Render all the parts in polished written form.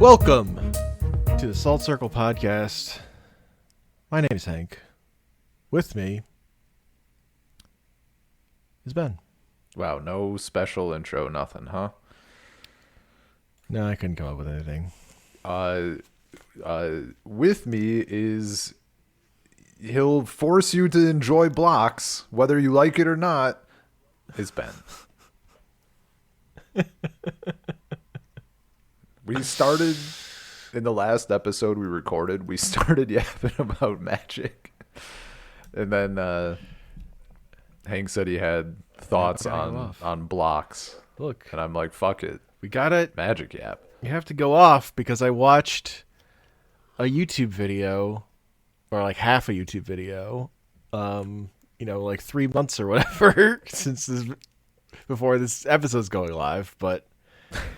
Welcome to the Salt Circle Podcast. My name is Hank. With me is Ben. Wow, no special intro, nothing, huh? No, I couldn't come up with anything. With me is he'll force you to enjoy blocks, whether you like it or not, is Ben. We started in the last episode we recorded. We started yapping about magic, and then Hank said he had thoughts on blocks. Look, and I'm like, fuck it, we got it. Magic yap. You have to go off because I watched a YouTube video, or like half a YouTube video, like 3 months or whatever since before this episode's going live, but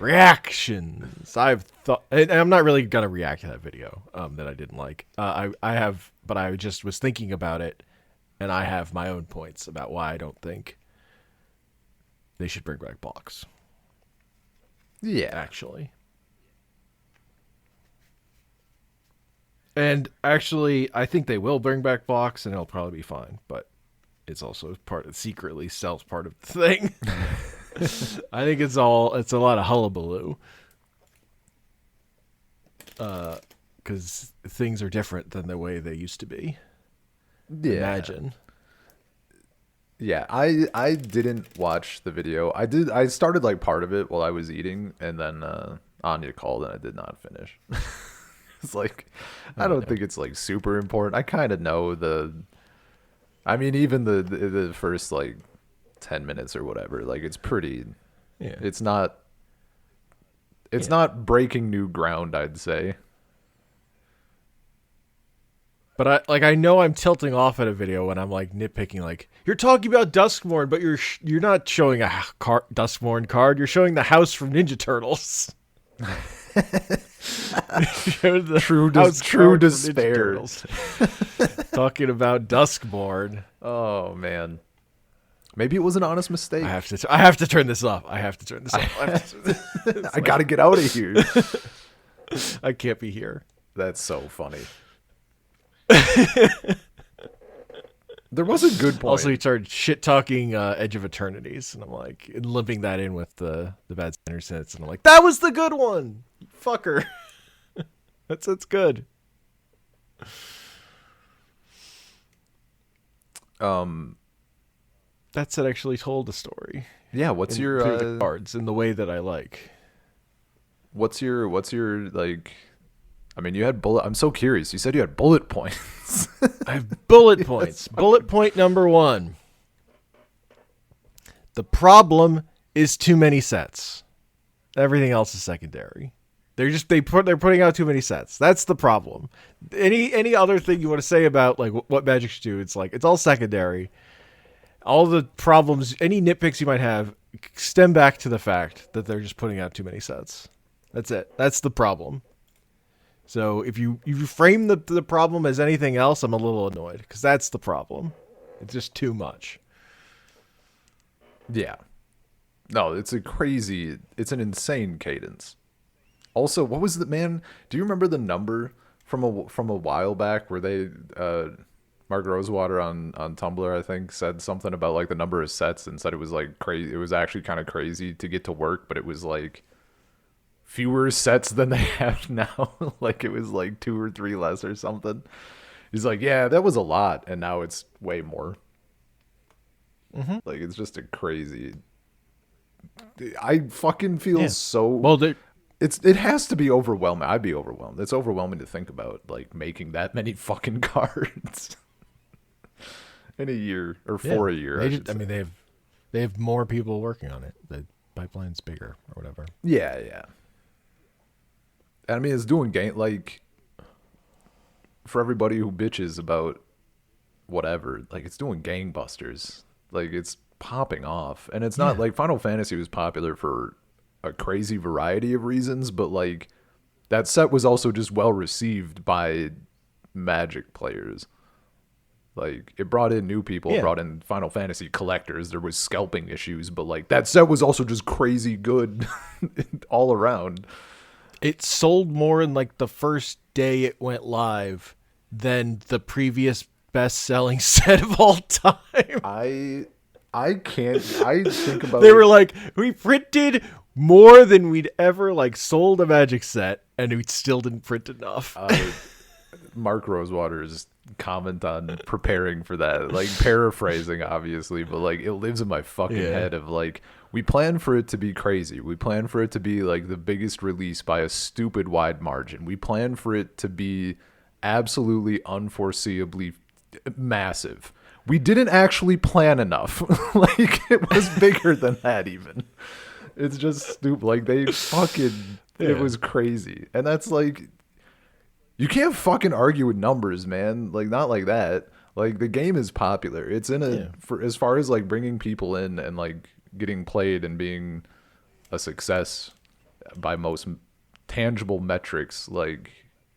reactions. I've thought, and I'm not really gonna react to that video that I didn't like. I have, but I just was thinking about it, and I have my own points about why I don't think they should bring back blocks. Yeah, actually. And actually, I think they will bring back blocks, and it'll probably be fine. But it's also secretly still part of the thing. I think it's a lot of hullabaloo. Because things are different than the way they used to be. Yeah. Imagine. Yeah, I didn't watch the video. I started like part of it while I was eating, and then Anya called and I did not finish. It's like, I don't think it's like super important. I kind of know even the first like 10 minutes or whatever, like it's pretty, it's not breaking new ground, I'd say. But I know I'm tilting off at a video when I'm like nitpicking, like, you're talking about Duskmourn, but you're not showing a Duskmourn card. You're showing the house from Ninja Turtles. True despair. Talking about Duskmourn. Oh man, maybe it was an honest mistake. I have to turn this off. I gotta get out of here. I can't be here. That's so funny. There was a good point. Also, he started shit talking Edge of Eternities, and I'm like, and limping that in with the bad center sets, and I'm like, that was the good one, fucker. That's good. That set actually told a story. Yeah, what's your the cards in the way that I like? What's your like? I mean, you had bullet. I'm so curious. You said you had bullet points. I have bullet points. Bullet point number 1. The problem is too many sets. Everything else is secondary. They're putting out too many sets. That's the problem. Any other thing you want to say about like what Magic should do? It's like it's all secondary. All the problems, any nitpicks you might have, stem back to the fact that they're just putting out too many sets. That's it. That's the problem. So if you frame the problem as anything else, I'm a little annoyed because that's the problem. It's just too much. Yeah. No, it's an insane cadence. Also, what was the man? Do you remember the number from a while back where they Mark Rosewater on Tumblr, I think, said something about like the number of sets and said it was like crazy. It was actually kind of crazy to get to work, but it was like fewer sets than they have now. Like it was like 2 or 3 less or something. He's like, yeah, that was a lot, and now it's way more. Mm-hmm. Like it's just a crazy. I fucking feel so. Well, it has to be overwhelming. I'd be overwhelmed. It's overwhelming to think about like making that many fucking cards in a year or for a year. They have more people working on it. The pipeline's bigger or whatever. Yeah. I mean, it's doing like for everybody who bitches about whatever, like it's doing gangbusters. Like it's popping off, and it's not like Final Fantasy was popular for a crazy variety of reasons, but like that set was also just well received by Magic players. Like it brought in new people, brought in Final Fantasy collectors. There was scalping issues, but like that set was also just crazy good all around. It sold more in like the first day it went live than the previous best-selling set of all time. I can't. I think about. They were like, we printed more than we'd ever like sold a Magic set, and we still didn't print enough. Mark Rosewater's comment on preparing for that, like paraphrasing, obviously, but like it lives in my fucking head of like, we plan for it to be crazy. We plan for it to be like the biggest release by a stupid wide margin. We plan for it to be absolutely unforeseeably massive. We didn't actually plan enough. Like it was bigger than that even. It's just stupid. Like they fucking, it was crazy. And that's like, you can't fucking argue with numbers, man. Like not like that. Like the game is popular. It's in a, for as far as like bringing people in and like getting played and being a success by most tangible metrics, like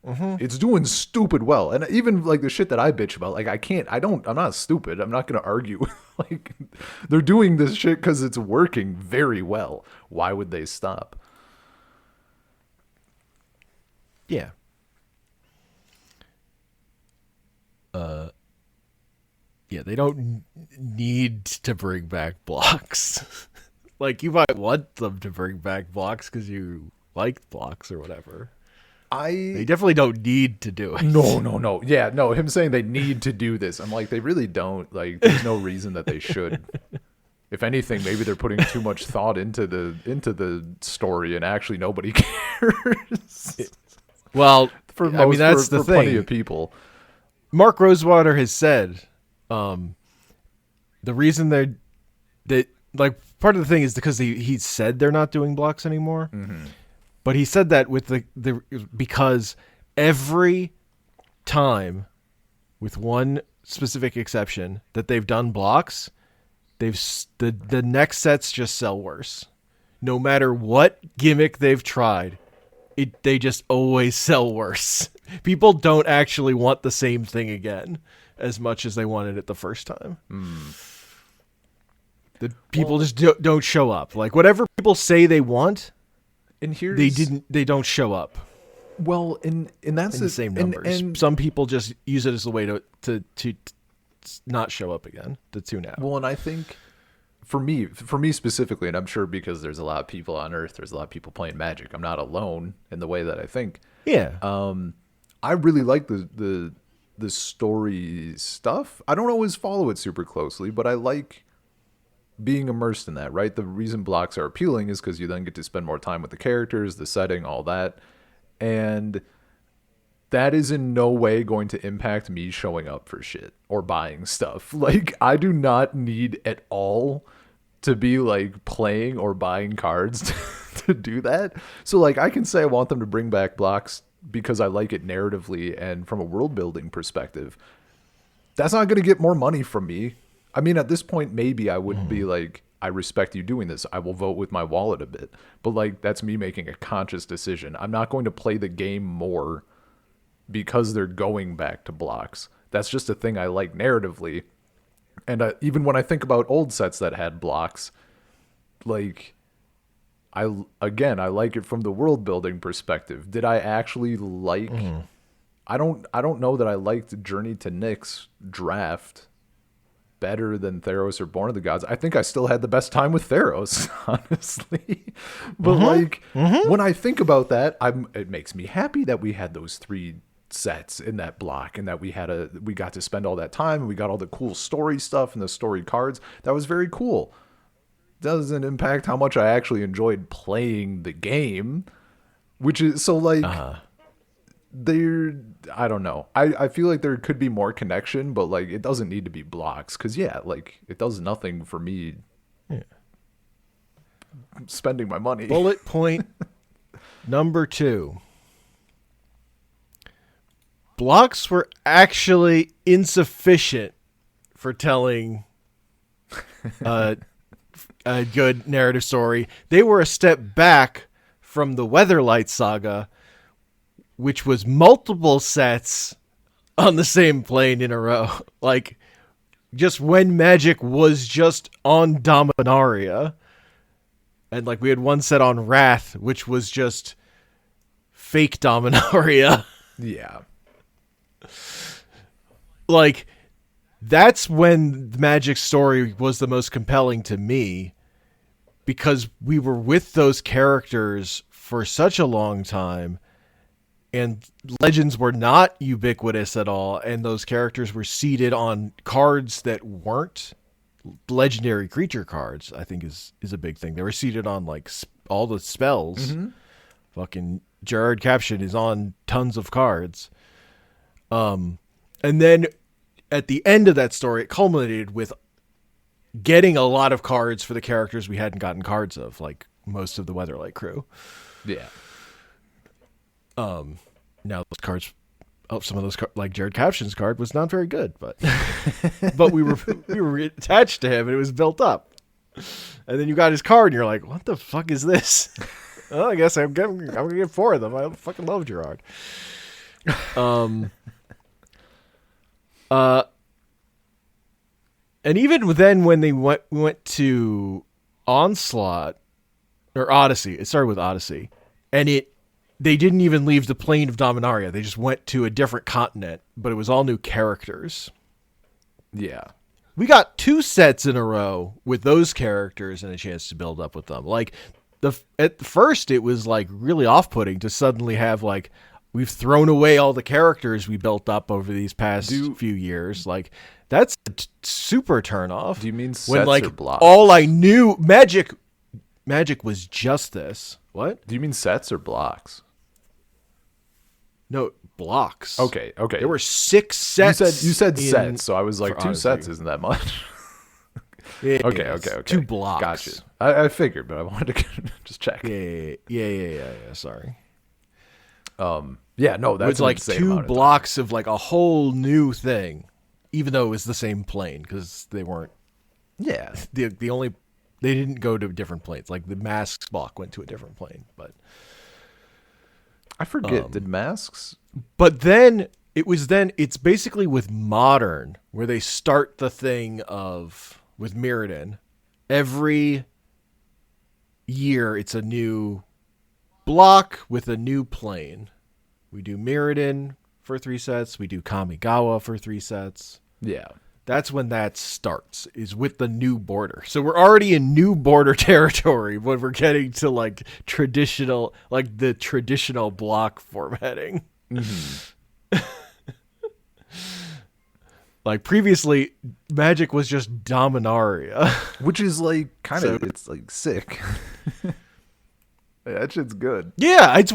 it's doing stupid well. And even like the shit that I bitch about, like I'm not stupid. I'm not going to argue. Like they're doing this shit because it's working very well. Why would they stop? Yeah. Yeah, they don't need to bring back blocks. Like, you might want them to bring back blocks because you like blocks or whatever. They definitely don't need to do it. No. Yeah, no, him saying they need to do this. I'm like, they really don't. Like, there's no reason that they should. If anything, maybe they're putting too much thought into the story and actually nobody cares. Well, for most, I mean, that's the thing. Plenty of people. Mark Rosewater has said the reason that like part of the thing is because he said they're not doing blocks anymore. Mm-hmm. But he said that with the because every time, with one specific exception, that they've done blocks, the next sets just sell worse. No matter what gimmick they've tried, they just always sell worse. People don't actually want the same thing again as much as they wanted it the first time. The people just don't show up. Like whatever people say they want, and they don't show up. Well, and that's the same numbers. And some people just use it as a way to not show up again, to tune out. Well, and I think for me specifically, and I'm sure because there's a lot of people on Earth, there's a lot of people playing Magic. I'm not alone in the way that I think. Yeah. I really like the story stuff. I don't always follow it super closely, but I like being immersed in that, right? The reason blocks are appealing is because you then get to spend more time with the characters, the setting, all that. And that is in no way going to impact me showing up for shit or buying stuff. Like, I do not need at all to be like playing or buying cards to do that. So like, I can say I want them to bring back blocks because I like it narratively and from a world building perspective. That's not going to get more money from me. I mean, at this point, maybe I would be like, I respect you doing this. I will vote with my wallet a bit. But like, that's me making a conscious decision. I'm not going to play the game more because they're going back to blocks. That's just a thing I like narratively. And even when I think about old sets that had blocks, like, I like it from the world building perspective. Did I actually like... I don't know that I liked Journey to Nyx draft better than Theros or Born of the Gods. I think I still had the best time with Theros, honestly. But when I think about that, it makes me happy that we had those 3 sets in that block and that we got to spend all that time and we got all the cool story stuff and the story cards. That was very cool. Doesn't impact how much I actually enjoyed playing the game, which is so like I don't know. I feel like there could be more connection, but like it doesn't need to be blocks because like it does nothing for me spending my money. Bullet point number 2. Blocks were actually insufficient for telling a good narrative story. They were a step back from the Weatherlight saga, which was multiple sets on the same plane in a row. Like, just when Magic was just on Dominaria. And, like, we had one set on Wrath, which was just fake Dominaria. Yeah. Like, that's when the Magic story was the most compelling to me, because we were with those characters for such a long time, and Legends were not ubiquitous at all, and those characters were seated on cards that weren't legendary creature cards. I think is a big thing. They were seated on like all the spells. Mm-hmm. Fucking Gerard Caption is on tons of cards. And then at the end of that story, it culminated with getting a lot of cards for the characters we hadn't gotten cards of, like most of the Weatherlight crew. Yeah. Now those cards, some of those like Jared Caption's card was not very good, but but we were attached to him and it was built up. And then you got his card and you're like, what the fuck is this? Well, I guess I'm gonna get 4 of them. I fucking love Gerard. And even then, when we went to Onslaught or Odyssey, it started with Odyssey, and they didn't even leave the plane of Dominaria. They just went to a different continent, but it was all new characters. Yeah. We got 2 sets in a row with those characters and a chance to build up with them. Like at first, it was like really off-putting to suddenly have like, we've thrown away all the characters we built up over these past few years. Like, that's a super turnoff. Do you mean sets when, like, or blocks? all I knew, Magic was just this. What? Do you mean sets or blocks? No, blocks. Okay. There were 6 sets. You said sets, so I was like, 2 sets isn't that much. Yeah, Okay. 2 blocks. Gotcha. I figured, but I wanted to just check. Yeah. Sorry. Yeah, no, that's It's like 2 blocks of like a whole new thing, even though it was the same plane, because they weren't. Yeah. They didn't go to different planes. Like the Masks block went to a different plane, but I forget. Did Masks? But then it's basically with Modern where they start the thing of with Mirrodin. Every year it's a new block with a new plane. We do Mirrodin for 3 sets. We do Kamigawa for 3 sets. Yeah. That's when that starts, is with the new border. So we're already in new border territory when we're getting to like the traditional block formatting. Mm-hmm. Like previously, Magic was just Dominaria. Which is like it's like sick. That shit's good. Yeah, it's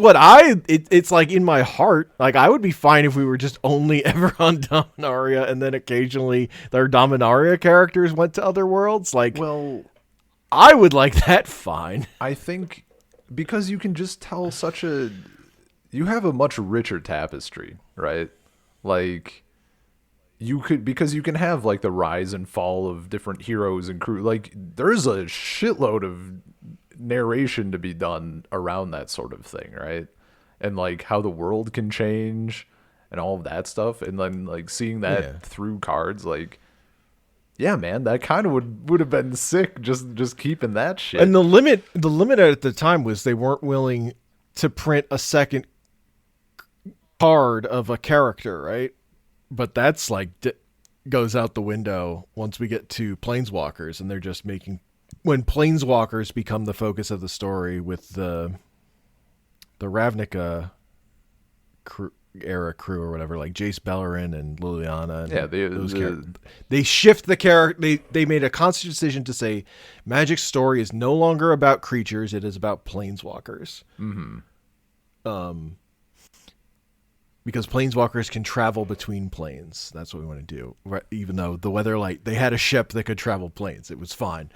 it's like in my heart. Like I would be fine if we were just only ever on Dominaria and then occasionally their Dominaria characters went to other worlds. Like, well, I would like that fine. I think because you can just tell you have a much richer tapestry, right? Like you can have like the rise and fall of different heroes and crew. Like there's a shitload of narration to be done around that sort of thing, right? And like how the world can change and all of that stuff, and then like seeing that through cards, like yeah, man, that kind of would have been sick just keeping that shit. And the limit at the time was they weren't willing to print a second card of a character, right? But that's like goes out the window once we get to Planeswalkers, and they're just making, when Planeswalkers become the focus of the story with the Ravnica era crew or whatever, like Jace Bellerin and Liliana. And they shift the character. They made a conscious decision to say Magic's story is no longer about creatures; it is about Planeswalkers. Mm-hmm. Because Planeswalkers can travel between planes. That's what we want to do. Right? Even though the Weatherlight, they had a ship that could travel planes. It was fine.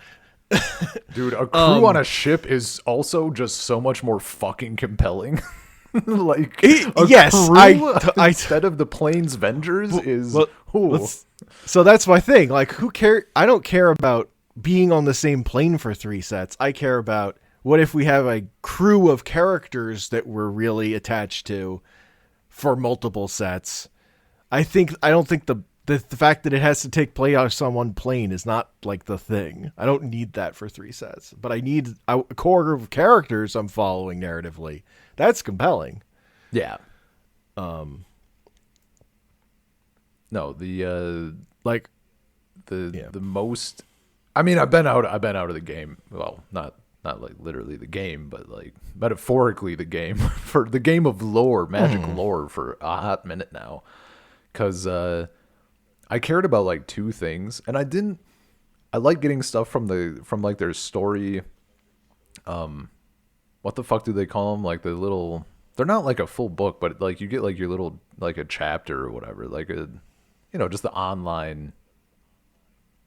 Dude, a crew on a ship is also just so much more fucking compelling. Like, yes, instead of the Plains Vengers so that's my thing. Like, who care? I don't care about being on the same plane for 3 sets. I care about what if we have a crew of characters that we're really attached to for multiple sets. I don't think the fact that it has to take place on one plane is not like the thing. I don't need that for 3 sets, but I need a core of characters I'm following narratively. That's compelling. Yeah. No, Like, the most. I mean, I've been out of the game. Well, not like literally the game, but like metaphorically the game for the game of lore, magic lore for a hot minute now. Because I cared about like two things, and I like getting stuff from like their story. What the fuck do they call them? Like the little. They're not like a full book, but like you get like your little like a chapter or whatever, like just the online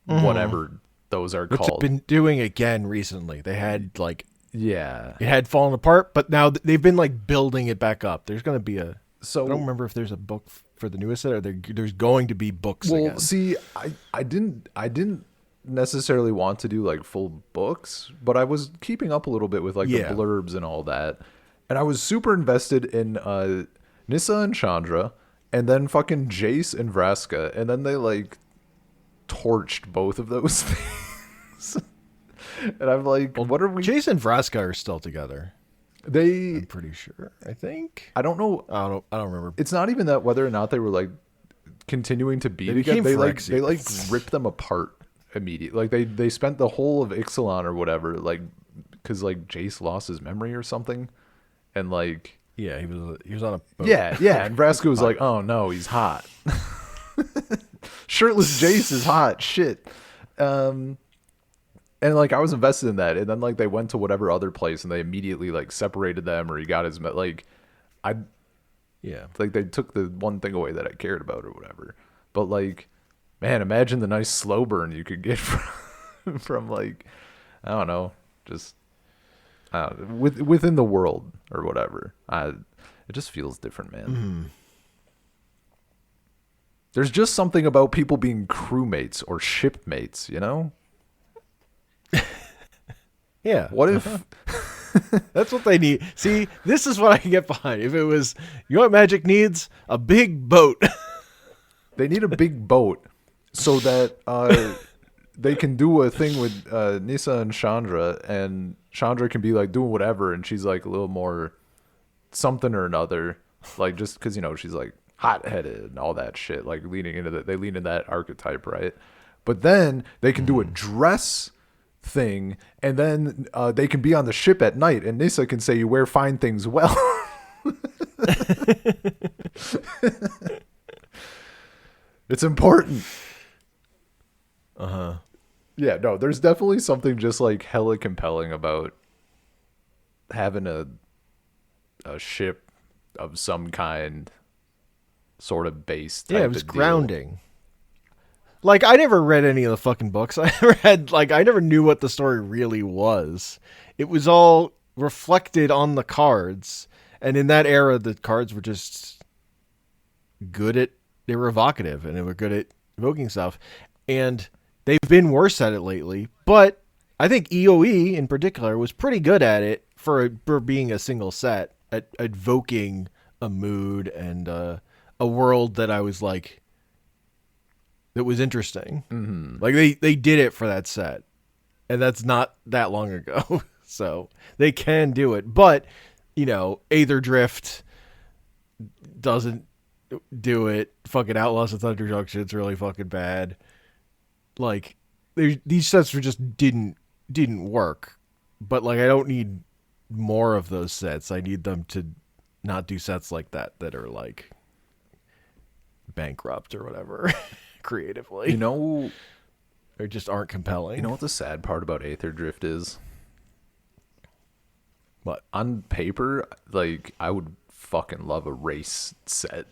whatever those are which they've called. been doing again recently. They had like Yeah. it had fallen apart, but now they've been like building it back up. There's going to be I So don't remember if there's a book for the newest set, or there's going to be books well, again. see, I didn't necessarily want to do like full books, but I was keeping up a little bit with like Yeah. the blurbs and all that, and I was super invested in Nissa and Chandra, and then fucking Jace and Vraska, and then they like torched both of those things. And I'm like, what are we? Jace and Vraska are still together. They, I'm pretty sure. I think. I don't know. I don't remember. It's not even that whether or not they were like continuing to be They together. became They like Phyrexians. ripped them apart immediately. Like they spent the whole of Ixalan or whatever, like because like Jace lost his memory or something, and like Yeah, he was on a boat. yeah, and Vraska was like, oh no, he's hot. Shirtless Jace is hot. Shit. And like I was invested in that, and then like they went to whatever other place, and they immediately like separated them, or he got his like, I Yeah. like they took the one thing away that I cared about or whatever. But like, man, imagine the nice slow burn you could get from like, I don't know, just within the world or whatever. It just feels different, man. Mm-hmm. There's just something about people being crewmates or shipmates, you know? Yeah. What if That's what they need. See, this is what I can get behind. If it was, you know what Magic needs? A big boat. they need a big boat so that they can do a thing with Nissa and Chandra, and Chandra can be like doing whatever, and she's like a little more something or another, like just because she's like hot-headed and all that shit, like leaning into that. They lean into that archetype, right? But then they can do a dress thing, and then they can be on the ship at night, and Nissa can say, "You wear fine things well." It's important. Yeah, no, there's definitely something just like hella compelling about having a ship of some kind sort of base type Yeah, it was of deal. grounding. Like, I never read any of the fucking books. I never knew what the story really was. It was all reflected on the cards. And in that era, the cards were just they were evocative, and they were good at evoking stuff. And they've been worse at it lately. But I think EOE in particular was pretty good at it for being a single set, at evoking a mood and a world that I was like, that was interesting. Mm-hmm. Like they did it for that set, and that's not that long ago. So they can do it, but Aether Drift doesn't do it. Fucking Outlaws of Thunder Junction's really fucking bad. Like these sets just didn't work. But like I don't need more of those sets. I need them to not do sets like that are like bankrupt or whatever. Creatively, they just aren't compelling. You know what the sad part about Aether Drift is? What? On paper, like I would fucking love a race set.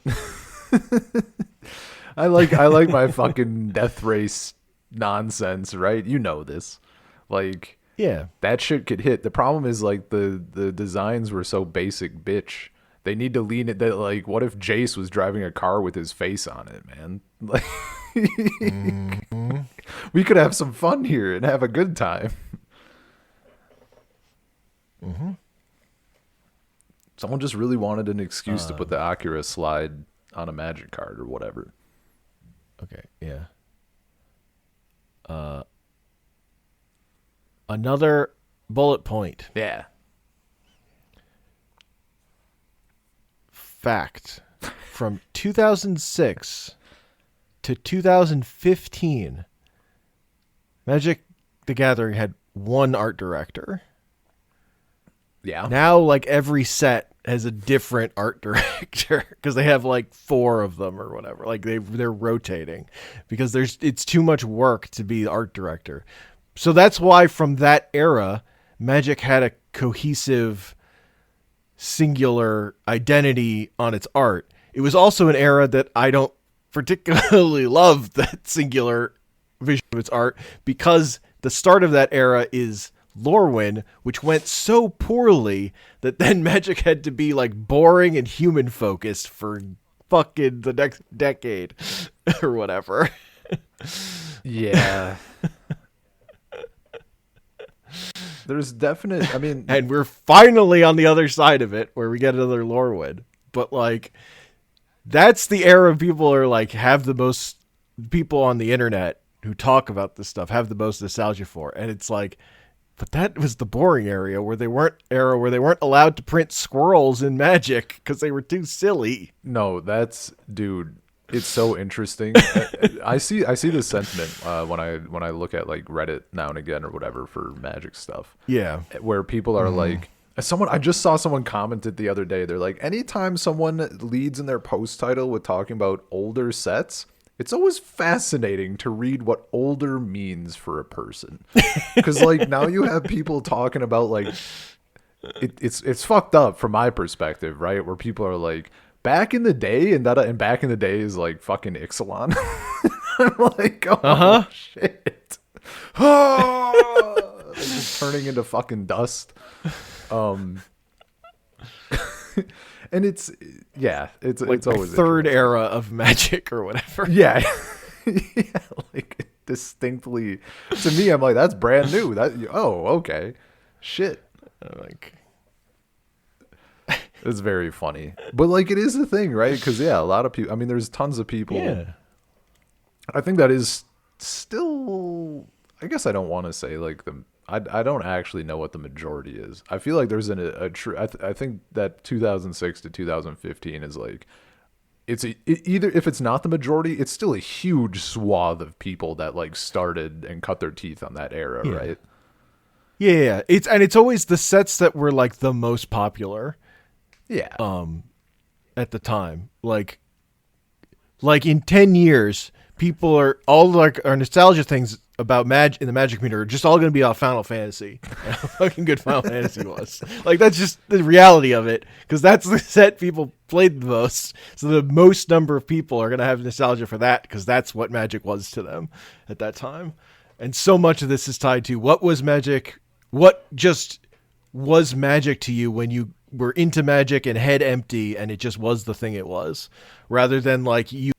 I like my fucking death race nonsense, right? You know this. Like, yeah, that shit could hit. The problem is like the designs were so basic bitch. They need to lean it that like, what if Jace was driving a car with his face on it, man? Like we could have some fun here and have a good time. Mm-hmm. Someone just really wanted an excuse to put the Akira slide on a magic card or whatever. Okay, yeah. Another bullet point. Yeah. fact, from 2006 to 2015, Magic the Gathering had one art director. Yeah. Now, like, every set has a different art director because they have like 4 of them or whatever. Like they're rotating because it's too much work to be art director. So that's why from that era, Magic had a cohesive, singular identity on its art. It was also an era that I don't particularly love that singular vision of its art because the start of that era is Lorwyn, which went so poorly that then Magic had to be like boring and human focused for fucking the next decade or whatever. Yeah. There's definite, I mean, and we're finally on the other side of it where we get another Lorwyn. But like that's the era people are like have the most people on the internet who talk about this stuff have the most nostalgia for. And it's like, but that was the boring area where they weren't allowed to print squirrels in Magic because they were too silly. No, dude. It's so interesting. I see this sentiment when I look at like Reddit now and again or whatever for Magic stuff. Yeah, where people are like, I just saw someone commented the other day. They're like, anytime someone leads in their post title with talking about older sets, it's always fascinating to read what older means for a person. Because like now you have people talking about like it's fucked up from my perspective, right? Where people are like, back in the day, and back in the day is like fucking Ixalan. I'm like, oh shit. Oh, just turning into fucking dust. And it's like it's always third era of Magic or whatever. Yeah. Yeah, like distinctly to me, I'm like, that's brand new. Okay. Shit. Like it's very funny. But like it is a thing, right? Because yeah, a lot of people, I mean, there's tons of people. Yeah. I think that is still, I guess I don't want to say like I don't actually know what the majority is. I feel like there's I think that 2006 to 2015 is like, either if it's not the majority, it's still a huge swath of people that like started and cut their teeth on that era, right? Yeah. It's always the sets that were like the most popular. Yeah. At the time, like in 10 years, people are all like our nostalgia things about in the Magic meter are just all going to be about Final Fantasy. How fucking good Final Fantasy was. Like that's just the reality of it, because that's the set people played the most. So the most number of people are going to have nostalgia for that because that's what Magic was to them at that time. And so much of this is tied to what was Magic, what just was Magic to you when you were into Magic and head empty and it just was the thing it was, rather than like you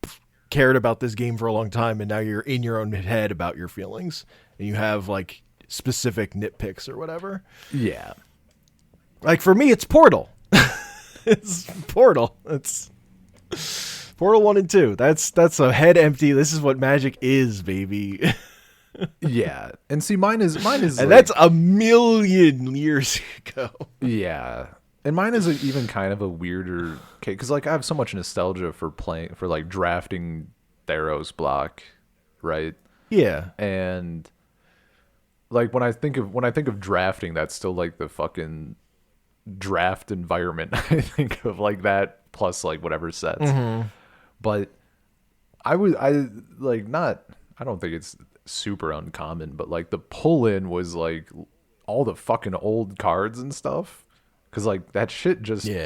cared about this game for a long time and now you're in your own head about your feelings and you have like specific nitpicks or whatever. Yeah. Like for me, it's Portal. It's Portal. It's Portal 1 and 2. That's a head empty. This is what Magic is, baby. Yeah. And see, mine is, and like, that's a million years ago. Yeah. And mine is even kind of a weirder case because like I have so much nostalgia for playing for like drafting Theros block, right? Yeah. And like when I think of drafting, that's still like the fucking draft environment. I think of like that plus like whatever sets. Mm-hmm. But I don't think it's super uncommon, but like the pull in was like all the fucking old cards and stuff. Cause like that shit just part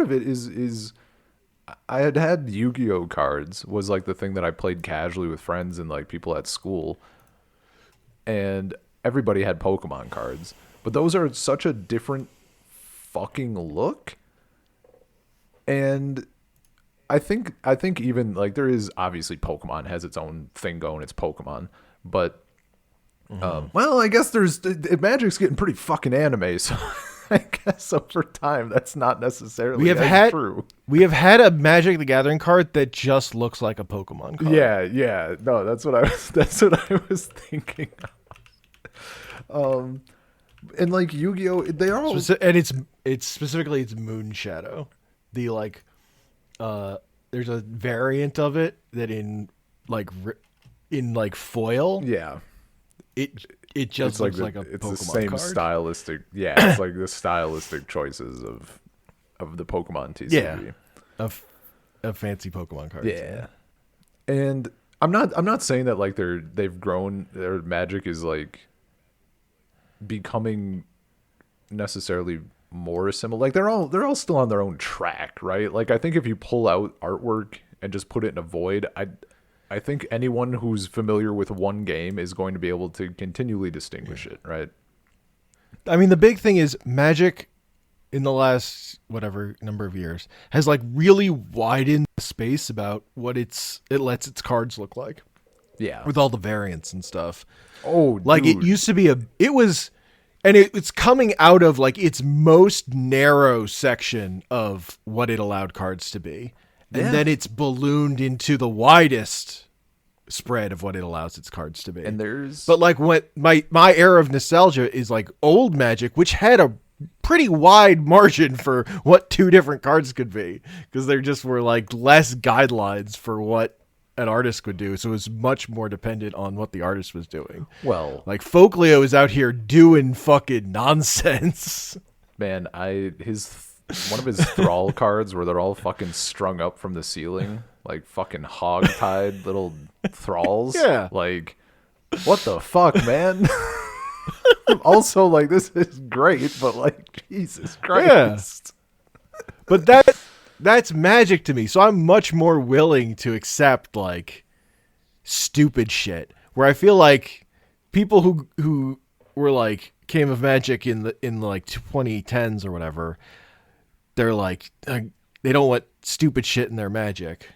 of it is I had Yu-Gi-Oh cards was like the thing that I played casually with friends and like people at school, and everybody had Pokemon cards, but those are such a different fucking look. And I think even like there is obviously Pokemon has its own thing going, it's Pokemon, but well, I guess Magic's getting pretty fucking anime, so I guess over time that's not necessarily true. We have had a Magic the Gathering card that just looks like a Pokemon card. Yeah. No, that's what I was thinking. And like Yu-Gi-Oh, they're all And it's specifically it's Moon Shadow. The like there's a variant of it that in like foil, yeah. It just looks like a it's Pokemon the same card. stylistic. Yeah, it's like the stylistic choices of the Pokemon TCG. Yeah, a fancy Pokemon card. Yeah. And I'm not saying that like they've grown, their Magic is like becoming necessarily more similar. Like they're all still on their own track, right? Like I think if you pull out artwork and just put it in a void, I think anyone who's familiar with one game is going to be able to continually distinguish it, right? I mean, the big thing is Magic in the last whatever number of years has like really widened the space about what it lets its cards look like. Yeah. With all the variants and stuff. Oh, like dude. it used to be it's coming out of like its most narrow section of what it allowed cards to be. And then it's ballooned into the widest spread of what it allows its cards to be. And but like what my era of nostalgia is like old Magic, which had a pretty wide margin for what two different cards could be, because there just were like less guidelines for what an artist could do, so it was much more dependent on what the artist was doing. Well, like Folkleo is out here doing fucking nonsense. Man, one of his thrall cards where they're all fucking strung up from the ceiling, like fucking hog-tied little thralls. Yeah. Like, what the fuck, man? Also, like, this is great, but like, Jesus Christ. Yeah. But that's Magic to me, so I'm much more willing to accept like stupid shit. Where I feel like people who were like came of Magic in like 2010s or whatever, they're like they don't want stupid shit in their Magic.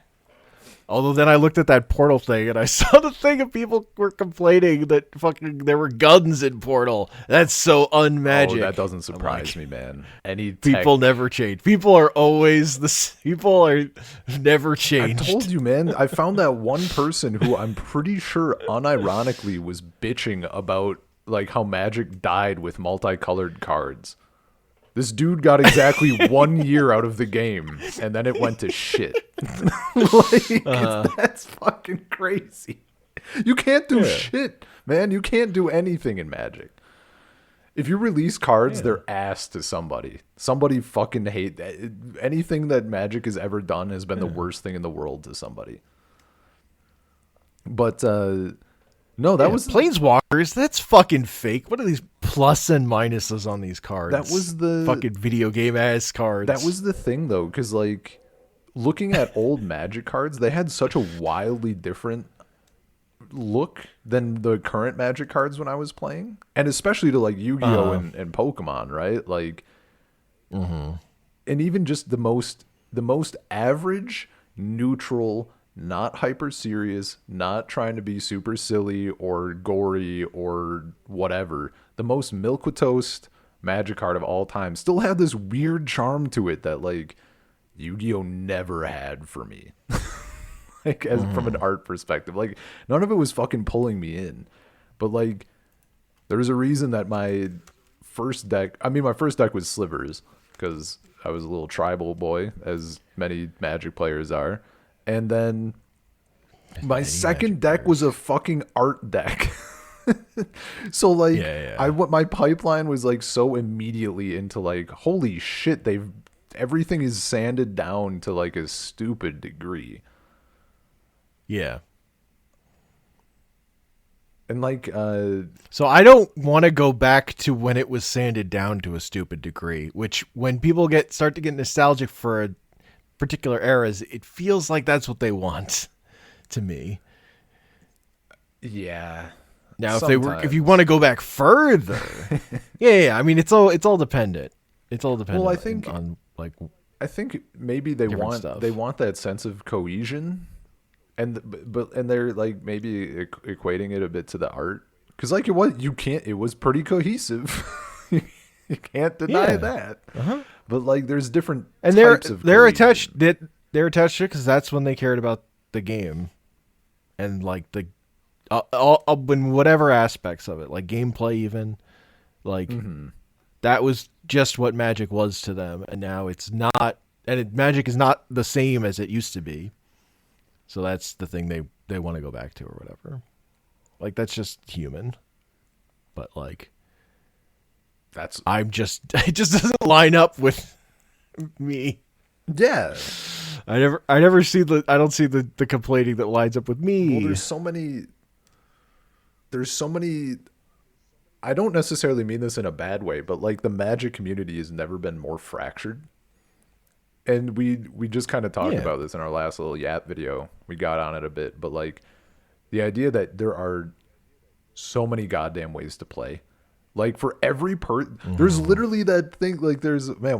Although then I looked at that Portal thing and I saw the thing of people were complaining that fucking there were guns in Portal. That's so un-Magic. Oh, that doesn't surprise me, man. People never change. People are never changed. I told you, man. I found that one person who I'm pretty sure unironically was bitching about like how Magic died with multicolored cards. This dude got exactly 1 year out of the game, and then it went to shit. That's fucking crazy. You can't do shit, man. You can't do anything in Magic. If you release cards, they're ass to somebody. Somebody fucking hate that. Anything that Magic has ever done has been the worst thing in the world to somebody. But no, that was Planeswalkers. That's fucking fake. What are these plus and minuses on these cards? That was the fucking video game ass cards. That was the thing though, because like looking at old Magic cards, they had such a wildly different look than the current Magic cards when I was playing, and especially to like Yu-Gi-Oh and Pokemon, right? Like, and even just the most average, neutral, not hyper serious, not trying to be super silly or gory or whatever. The most milquetoast Magic card of all time still had this weird charm to it that like Yu-Gi-Oh never had for me. Like from an art perspective, like none of it was fucking pulling me in. But like there's a reason that my first deck was Slivers because I was a little tribal boy, as many Magic players are. And then my second deck was a fucking art deck. So like my pipeline was like so immediately into like, holy shit, everything is sanded down to like a stupid degree. Yeah. And like so I don't want to go back to when it was sanded down to a stupid degree, which when people start to get nostalgic for particular eras, it feels like that's what they want to me. Yeah. Now if you want to go back further, I mean it's all dependent. It's all dependent. Well, I think on like I think maybe they want that sense of cohesion, and they're like maybe equating it a bit to the art, because like it was pretty cohesive. You can't deny that. But like there's different types of they're cohesion. they're attached to it because that's when they cared about the game and like the in whatever aspects of it, like gameplay even. Like that was just what Magic was to them, and now it's not. And Magic is not the same as it used to be. So that's the thing they want to go back to or whatever. Like that's just human. But like, it just doesn't line up with me. Yeah. I never see I don't see the complaining that lines up with me. Well, there's so many, I don't necessarily mean this in a bad way, but like the Magic community has never been more fractured. And we just kind of talked about this in our last little Yap video. We got on it a bit, but like the idea that there are so many goddamn ways to play. Like for every there's literally that thing, like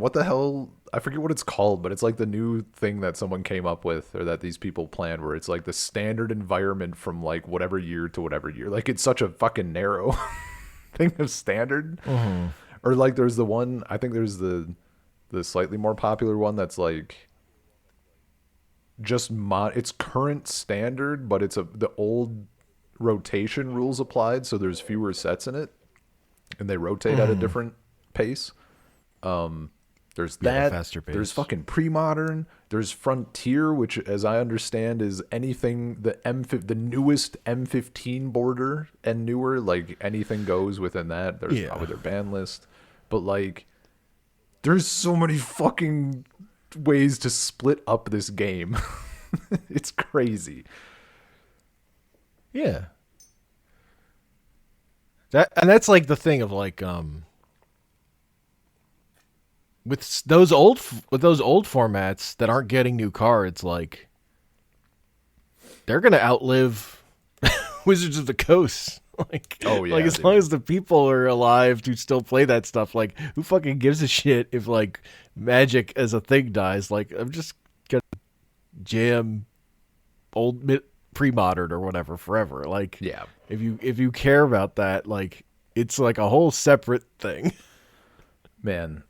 what the hell? I forget what it's called, but it's like the new thing that someone came up with or that these people planned where it's like the standard environment from like whatever year to whatever year. Like it's such a fucking narrow thing of standard. Or like there's the one, I think there's the slightly more popular one that's like just it's current standard, but it's the old rotation rules applied, so there's fewer sets in it. And they rotate at a different pace. There's that. Faster pace. There's fucking pre-modern. There's Frontier, which, as I understand, is anything the newest M15 border and newer. Like anything goes within that. There's probably their ban list, but like, there's so many fucking ways to split up this game. It's crazy. Yeah. That's like the thing of like with those old formats that aren't getting new cards, like they're gonna outlive Wizards of the Coast. Like, like as long as the people are alive to still play that stuff, like who fucking gives a shit if like Magic as a thing dies? Like I'm just gonna jam pre-modern or whatever forever. Like if you care about that, like it's like a whole separate thing. Man,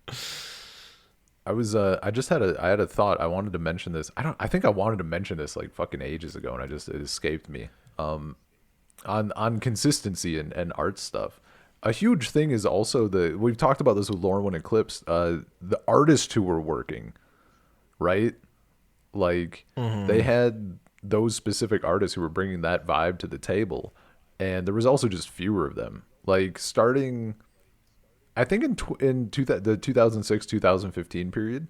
I had a thought. I wanted to mention this. I think I wanted to mention this like fucking ages ago, and it escaped me. On consistency and art stuff. A huge thing is also we've talked about this with Lorwyn Eclipse, the artists who were working, right? Like they had those specific artists who were bringing that vibe to the table, and there was also just fewer of them. Like starting, I think in the 2006-2015 period,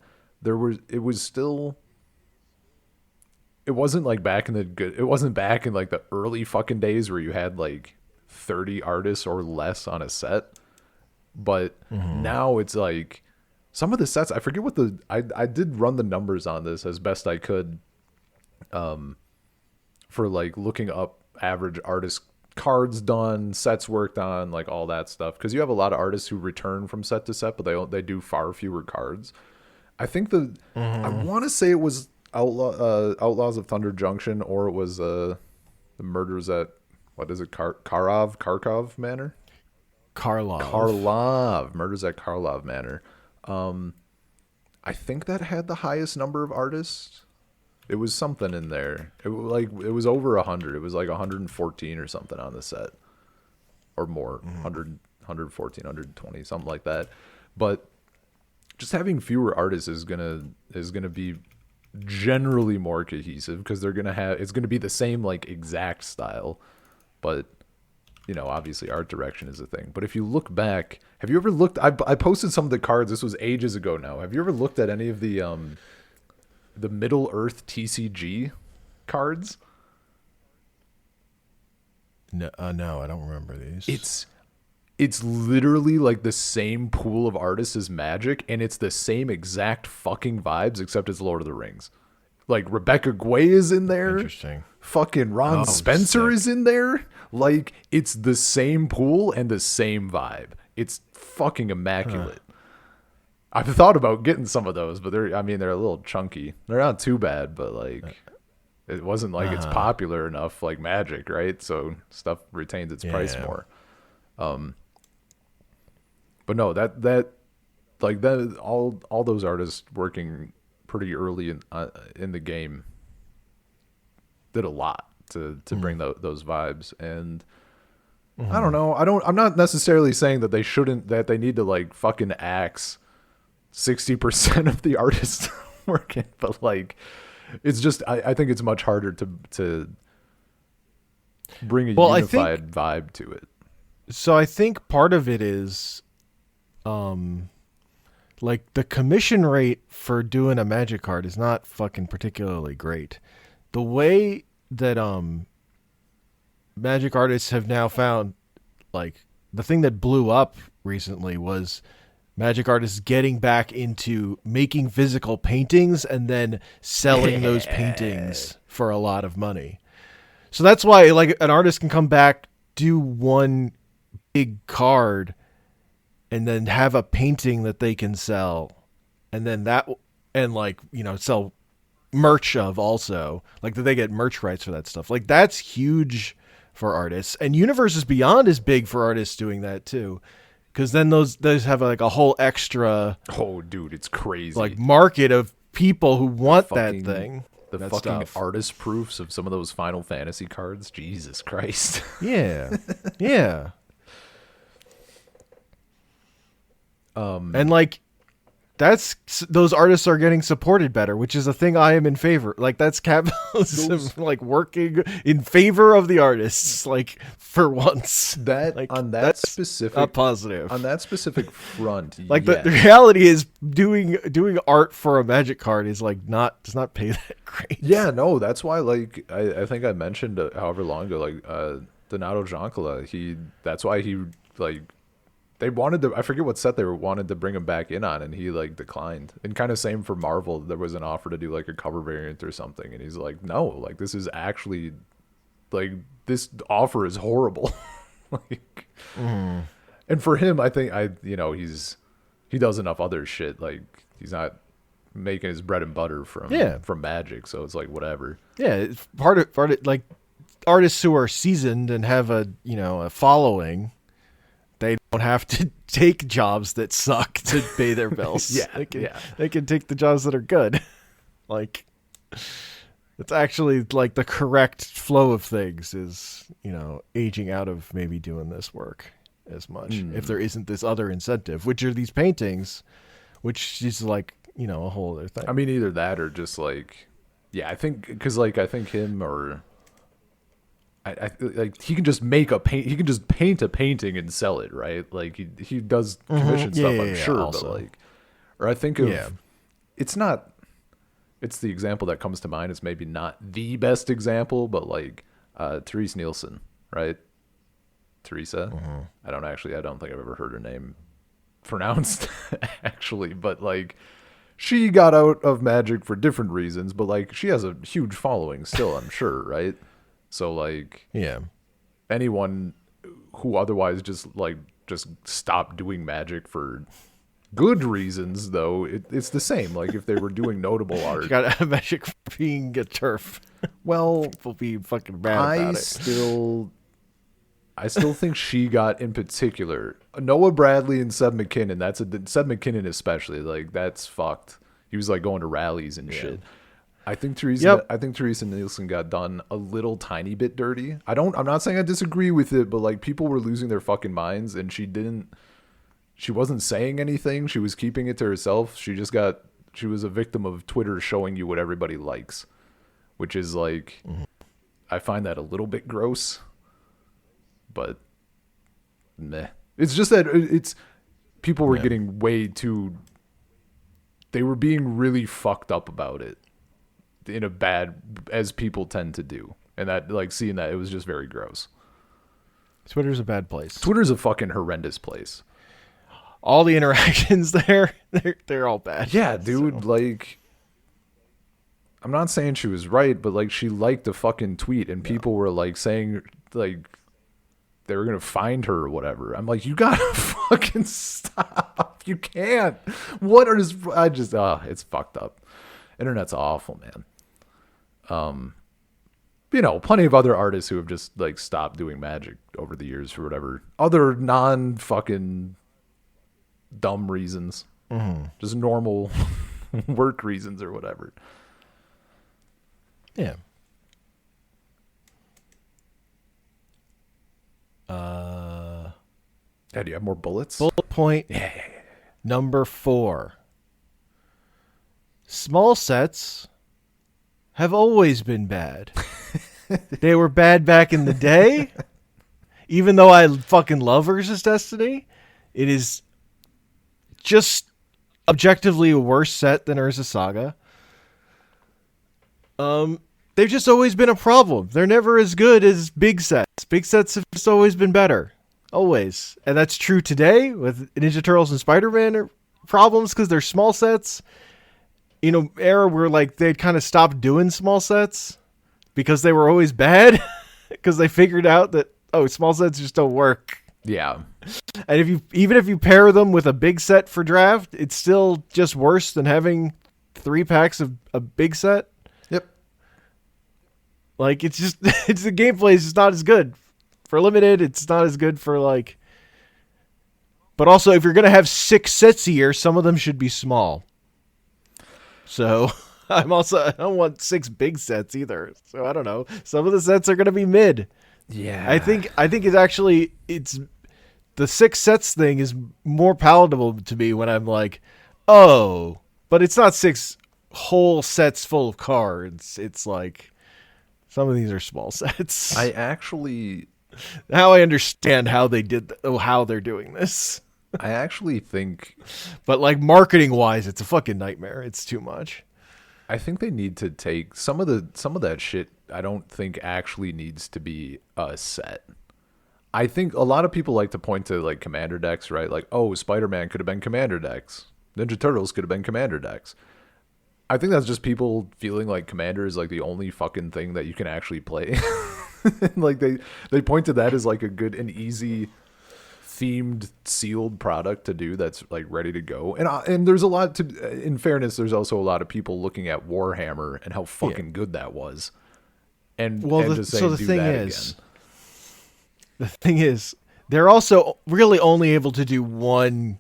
it wasn't like back in the early fucking days where you had like 30 artists or less on a set, but now it's like some of the sets, I forget what I did run the numbers on this as best I could, for like looking up average artist cards done, sets worked on, like all that stuff, because you have a lot of artists who return from set to set, but they do far fewer cards. I think I want to say it was Outlaws of Thunder Junction, or it was the Murders at, what is it, Kharkov Manor? Karlov. Murders at Karlov Manor. I think that had the highest number of artists. It was something in there. It was over 100. It was like 114 or something on the set, or more. 100, 114, 120, something like that. But just having fewer artists is gonna be generally more cohesive, because it's gonna be the same like exact style, but obviously art direction is a thing. But if you look back, have you ever looked? I posted some of the cards. This was ages ago now. Have you ever looked at any of the Middle Earth TCG cards? No, I don't remember these. It's literally like the same pool of artists as Magic, and it's the same exact fucking vibes, except it's Lord of the Rings. Like Rebecca Guay is in there. Interesting. Fucking Ron Spencer is in there. Like it's the same pool and the same vibe. It's fucking immaculate. I've thought about getting some of those, but they're a little chunky. They're not too bad, but like it wasn't like it's popular enough like Magic, right? So stuff retains its price more. But no, that all those artists working pretty early in the game did a lot to bring those vibes. And I don't know. I'm not necessarily saying that they need to like fucking axe 60% of the artists working, but like, it's just, I think it's much harder to bring a Well, unified vibe to it. So I think part of it is, like the commission rate for doing a magic card is not fucking particularly great. The way that magic artists have now found, like the thing that blew up recently was magic artists getting back into making physical paintings and then selling those paintings for a lot of money. So that's why like an artist can come back, do one big card, and then have a painting that they can sell, and then like, you know, sell merch of also, like that they get merch rights for that stuff. Like that's huge for artists, and Universes Beyond is big for artists doing that too, because then those have like a whole extra, oh dude, it's crazy, like market of people who want fucking, that thing. the that fucking stuff. artist proofs of some of those Final Fantasy cards. Jesus Christ. Yeah. Yeah. And like those artists are getting supported better, which is a thing I am in favor. Like that's capitalism, like working in favor of the artists, like for once. That like, on that that's specific a positive. On that specific front, like yes. the reality is doing art for a magic card is like does not pay that great. Yeah, no, that's why like I think I mentioned however long ago, like Donato Giancola, that's why he like, they wanted to, I forget what set they wanted to bring him back in on, and he like declined. And kind of same for Marvel, there was an offer to do like a cover variant or something, and he's like, no, like this is actually, like this offer is horrible. Like, and for him, I think he does enough other shit. Like he's not making his bread and butter from magic, so it's like whatever. Yeah, it's part of like artists who are seasoned and have a following. They don't have to take jobs that suck to pay their bills. They can take the jobs that are good. Like, it's actually like the correct flow of things is, aging out of maybe doing this work as much. If there isn't this other incentive, which are these paintings, which is like, a whole other thing. I mean, either that or just like, I think, because like, I think him or... I like he can just make he can just paint a painting and sell it, right? Like he does commission stuff, I'm sure, also. But like, or I think of it's the example that comes to mind is maybe not the best example, but like Therese Nielsen, right? Teresa. I don't think I've ever heard her name pronounced actually, but like she got out of magic for different reasons, but like she has a huge following still, I'm sure, right? So like, anyone who otherwise just stopped doing magic for good reasons, though, it's the same. Like if they were doing notable art, you got magic being a turf. Well, people be fucking mad about it. I still think she got, in particular, Noah Bradley and Seb McKinnon. Seb McKinnon especially, like that's fucked. He was like going to rallies and shit. I think Teresa Nielsen got done a little tiny bit dirty. I'm not saying I disagree with it, but like people were losing their fucking minds, and she wasn't saying anything. She was keeping it to herself. She was a victim of Twitter showing you what everybody likes, which is like, I find that a little bit gross, but meh. It's just that people were getting way too, they were being really fucked up about it. In a bad, as people tend to do, and that like seeing that, it was just very gross. Twitter's a bad place. Twitter's a fucking horrendous place. All the interactions they're all bad. Yeah, dude. So. Like, I'm not saying she was right, but like she liked a fucking tweet, and people were like saying like they were gonna find her or whatever. I'm like, you gotta fucking stop. You can't. It's fucked up. Internet's awful, man. Plenty of other artists who have just like stopped doing magic over the years for whatever other non-fucking dumb reasons, just normal work reasons or whatever. Yeah. Yeah, do you have more bullets? Bullet point number 4. Small sets have always been bad. They were bad back in the day. Even though I fucking love Urza's Destiny, it is just objectively a worse set than Urza Saga. They've just always been a problem. They're never as good as big sets. Big sets have just always been better. Always. And that's true today with Ninja Turtles and Spider-Man are problems because they're small sets. Era where like they'd kind of stopped doing small sets because they were always bad because they figured out that small sets just don't work. Yeah. And even if you pair them with a big set for draft, it's still just worse than having 3 packs of a big set. Yep. Like it's the gameplay is just not as good. For limited, it's not as good for like. But also, if you're gonna have 6 sets a year, some of them should be small. So I don't want 6 big sets either. So I don't know. Some of the sets are gonna be mid. Yeah. I think it's the 6 sets thing is more palatable to me when I'm like, but it's not 6 whole sets full of cards. It's like some of these are small sets. Now I understand how they how they're doing this. I actually think, but like marketing wise, it's a fucking nightmare. It's too much. I think they need to take some of that shit. I don't think actually needs to be a set. I think a lot of people like to point to like commander decks, right? Like, Spider-Man could have been commander decks. Ninja Turtles could have been commander decks. I think that's just people feeling like commander is like the only fucking thing that you can actually play. Like they point to that as like an easy themed sealed product to do that's like ready to go. And there's a lot to, in fairness, there's also a lot of people looking at Warhammer and how fucking good that was. And just saying, the thing is, they're also really only able to do one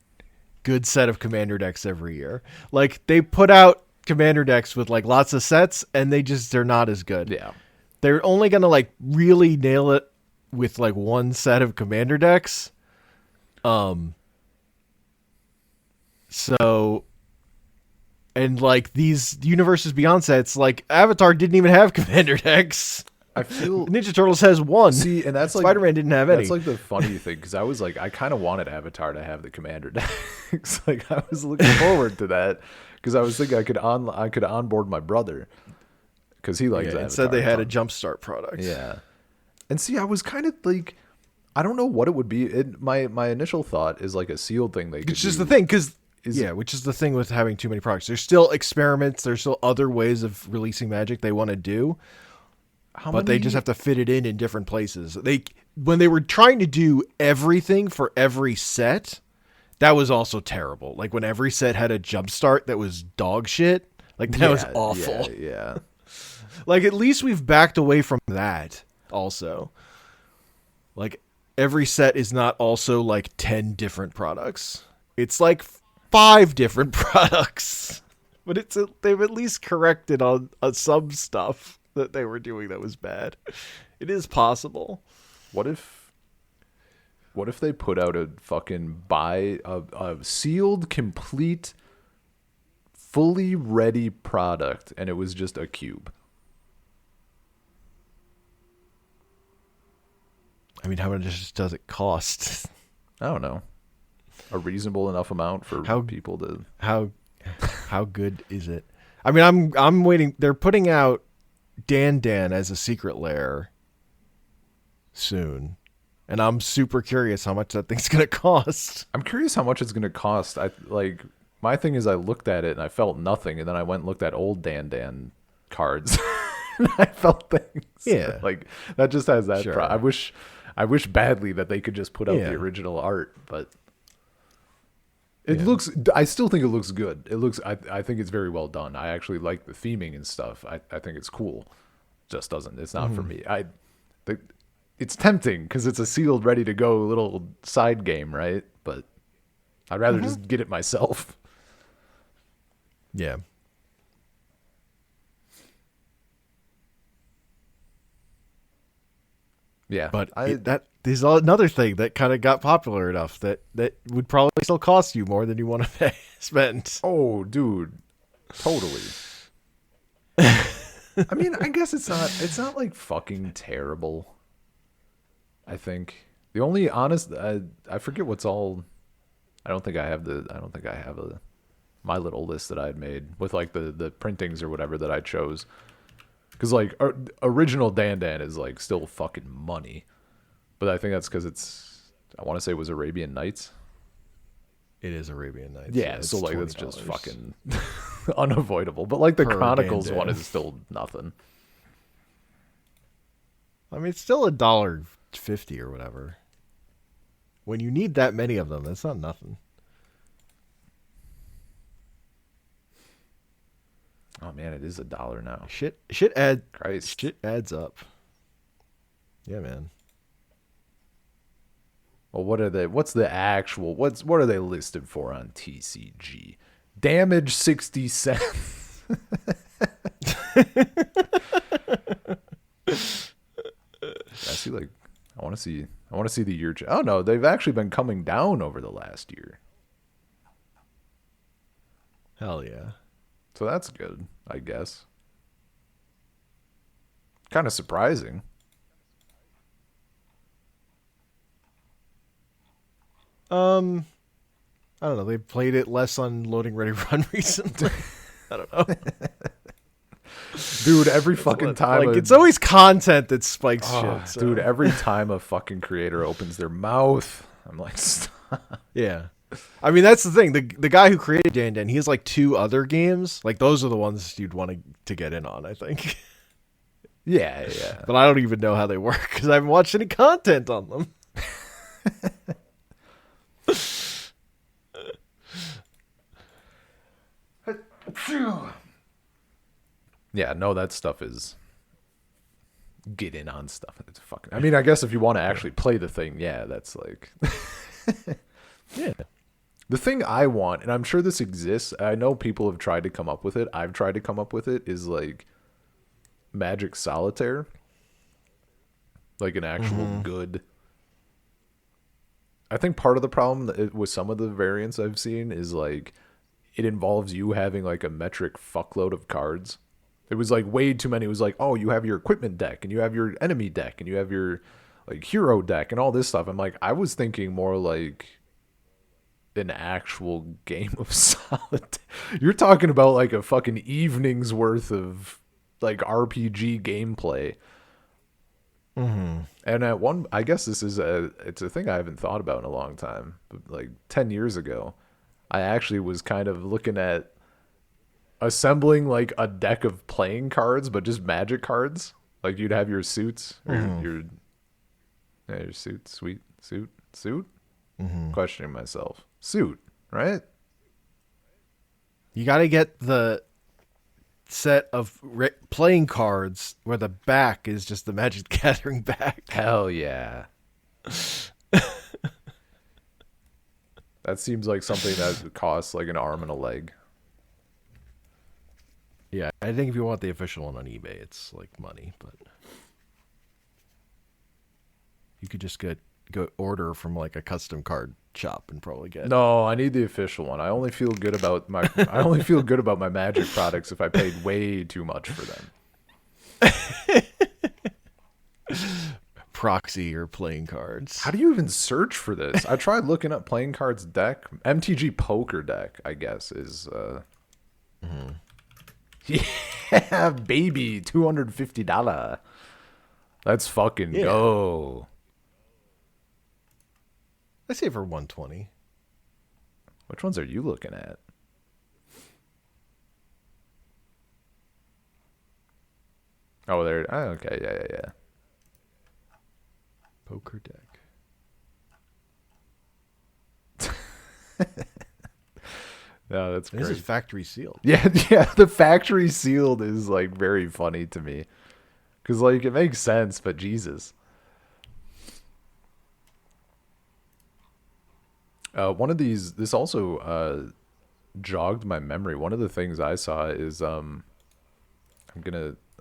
good set of commander decks every year. Like they put out commander decks with like lots of sets and they're not as good. Yeah. They're only going to like really nail it with like one set of commander decks. So, and like these Universes Beyond sets, like Avatar didn't even have commander decks. I feel Ninja Turtles has one. See, and that's like Spider-Man didn't have any. That's like the funny thing because I was like, I kind of wanted Avatar to have the commander decks. Like I was looking forward to that because I was thinking I could onboard my brother because he likes Avatar. Instead, they had a Jumpstart product. Yeah, and see, I was kind of like, I don't know what it would be. My initial thought is like a sealed thing they could Which is do. the thing, which is the thing with having too many products. There's still experiments. There's still other ways of releasing Magic they want to do. They just have to fit it in different places. When they were trying to do everything for every set, that was also terrible. Like when every set had a Jumpstart that was dog shit. Like that was awful. Yeah. Like at least we've backed away from that also. Like every set is not also like 10 different products. It's like 5 different products. But they've at least corrected on some stuff that they were doing that was bad. It is possible. What if they put out a fucking a sealed, complete, fully ready product and it was just a cube? I mean, how much does it cost? I don't know. A reasonable enough amount for people to how good is it? I mean, I'm waiting. They're putting out Dandân as a secret lair soon, and I'm super curious how much that thing's gonna cost. I'm curious how much it's gonna cost. My thing is I looked at it and I felt nothing, and then I went and looked at old Dandân cards and I felt things. Yeah, like that just has that. Sure. I wish badly that they could just put out the original art, but it looks. I still think it looks good. It looks. I think it's very well done. I actually like the theming and stuff. I think it's cool. Just doesn't. It's not for me. It's tempting because it's a sealed, ready to go little side game, right? But I'd rather just get it myself. Yeah. Yeah, But that is another thing that kind of got popular enough that would probably still cost you more than you want to spend. oh, dude, totally. I mean, I guess it's not like fucking terrible. I think the only honest, I forget what's all. I don't think I have my little list that I had made with like the printings or whatever that I chose. Because like original Dandan is like still fucking money, but I think that's because I want to say it was Arabian Nights. It is Arabian Nights. Yeah, it's so like $20 that's just fucking unavoidable. But like the per Chronicles Dandan. one is still nothing. I mean, it's still $1.50 or whatever. When you need that many of them, that's not nothing. Oh man, it is $1 now. Shit Christ. Shit adds up. Yeah, man. Well, what are they? What's the actual? What are they listed for on TCG? Damage 60 cents. I want to see the year. Oh no, they've actually been coming down over the last year. Hell yeah. So that's good, I guess. Kind of surprising. I don't know. They played it less on Loading Ready Run recently. I don't know. Dude, every fucking time. Like, it's always content that spikes shit. So. Dude, every time a fucking creator opens their mouth, I'm like, stop. Yeah. I mean, that's the thing. The guy who created Dandan, he has like 2 other games. Like, those are the ones you'd want to get in on, I think. Yeah. But I don't even know how they work because I haven't watched any content on them. Yeah, no, that stuff is get in on stuff. It's fucking. I mean, I guess if you want to actually play the thing, yeah, that's like. Yeah. The thing I want, and I'm sure this exists. I know people have tried to come up with it. I've tried to come up with it. Is like Magic Solitaire, like an actual good. I think part of the problem with some of the variants I've seen is like it involves you having like a metric fuckload of cards. It was like way too many. It was like, oh, you have your equipment deck and you have your enemy deck and you have your like hero deck and all this stuff. I'm like, I was thinking more like an actual game of solitaire. You're talking about like a fucking evening's worth of like RPG gameplay. Mm-hmm. And at one, I guess it's a thing I haven't thought about in a long time. But like 10 years ago, I actually was kind of looking at assembling like a deck of playing cards, but just Magic cards. Like you'd have your suits, or your suit, suit. Mm-hmm. Questioning myself, suit, right? You got to get the set of playing cards where the back is just the Magic the Gathering back. Hell yeah. That seems like something that would cost like an arm and a leg. Yeah, I think if you want the official one on eBay, it's like money, but you could just go order from like a custom card shop and probably get. No, I need the official one. I only feel good about my Magic products if I paid way too much for them. Proxy or playing cards. How do you even search for this? I tried looking up playing cards deck. MTG Poker deck, I guess, is yeah, baby, $250. Let's fucking go. I say for $120. Which ones are you looking at? Oh, there. Oh, okay, yeah. Poker deck. No, that's great. This is factory sealed. Yeah, the factory sealed is like very funny to me. Cause like it makes sense, but Jesus. One of these this also jogged my memory. One of the things I saw is I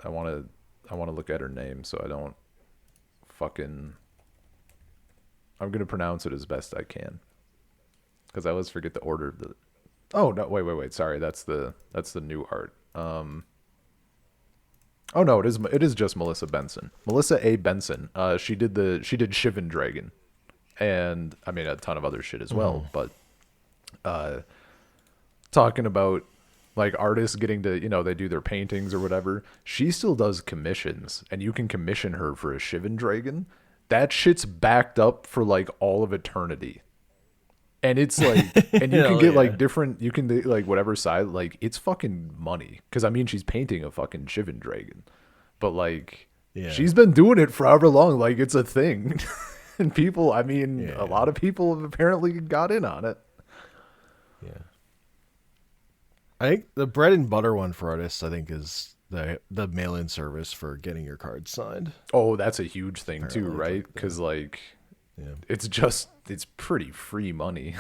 wanna look at her name so I don't fucking. I'm gonna pronounce it as best I can, because I always forget to order the. Oh no! Wait! Sorry, that's the new art. Oh no, it is just Melissa Benson. Melissa A. Benson. She did Shivan Dragon, and I mean a ton of other shit as well. But talking about like artists getting to, they do their paintings or whatever. She still does commissions, and you can commission her for a Shivan Dragon. That shit's backed up for like all of eternity. And it's like, and you can get like different, you can do like whatever side, like it's fucking money. Cause I mean, she's painting a fucking Shivan Dragon, but like, she's been doing it for however long. Like it's a thing. And people, I mean, a lot of people have apparently got in on it. Yeah. I think the bread and butter one for artists, I think, is the mail-in service for getting your cards signed. Oh, that's a huge thing too, right? Cause like, it's pretty free money.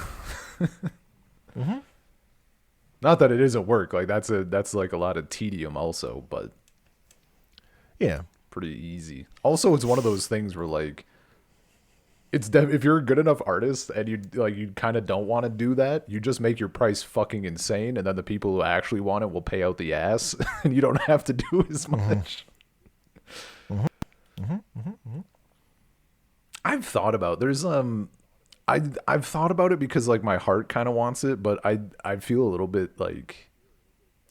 Not that it isn't work. Like that's like a lot of tedium also, but pretty easy. Also, it's one of those things where like, if you're a good enough artist and you kind of don't want to do that, you just make your price fucking insane, and then the people who actually want it will pay out the ass, and you don't have to do as much. I've thought about I've thought about it because like my heart kind of wants it, but I feel a little bit like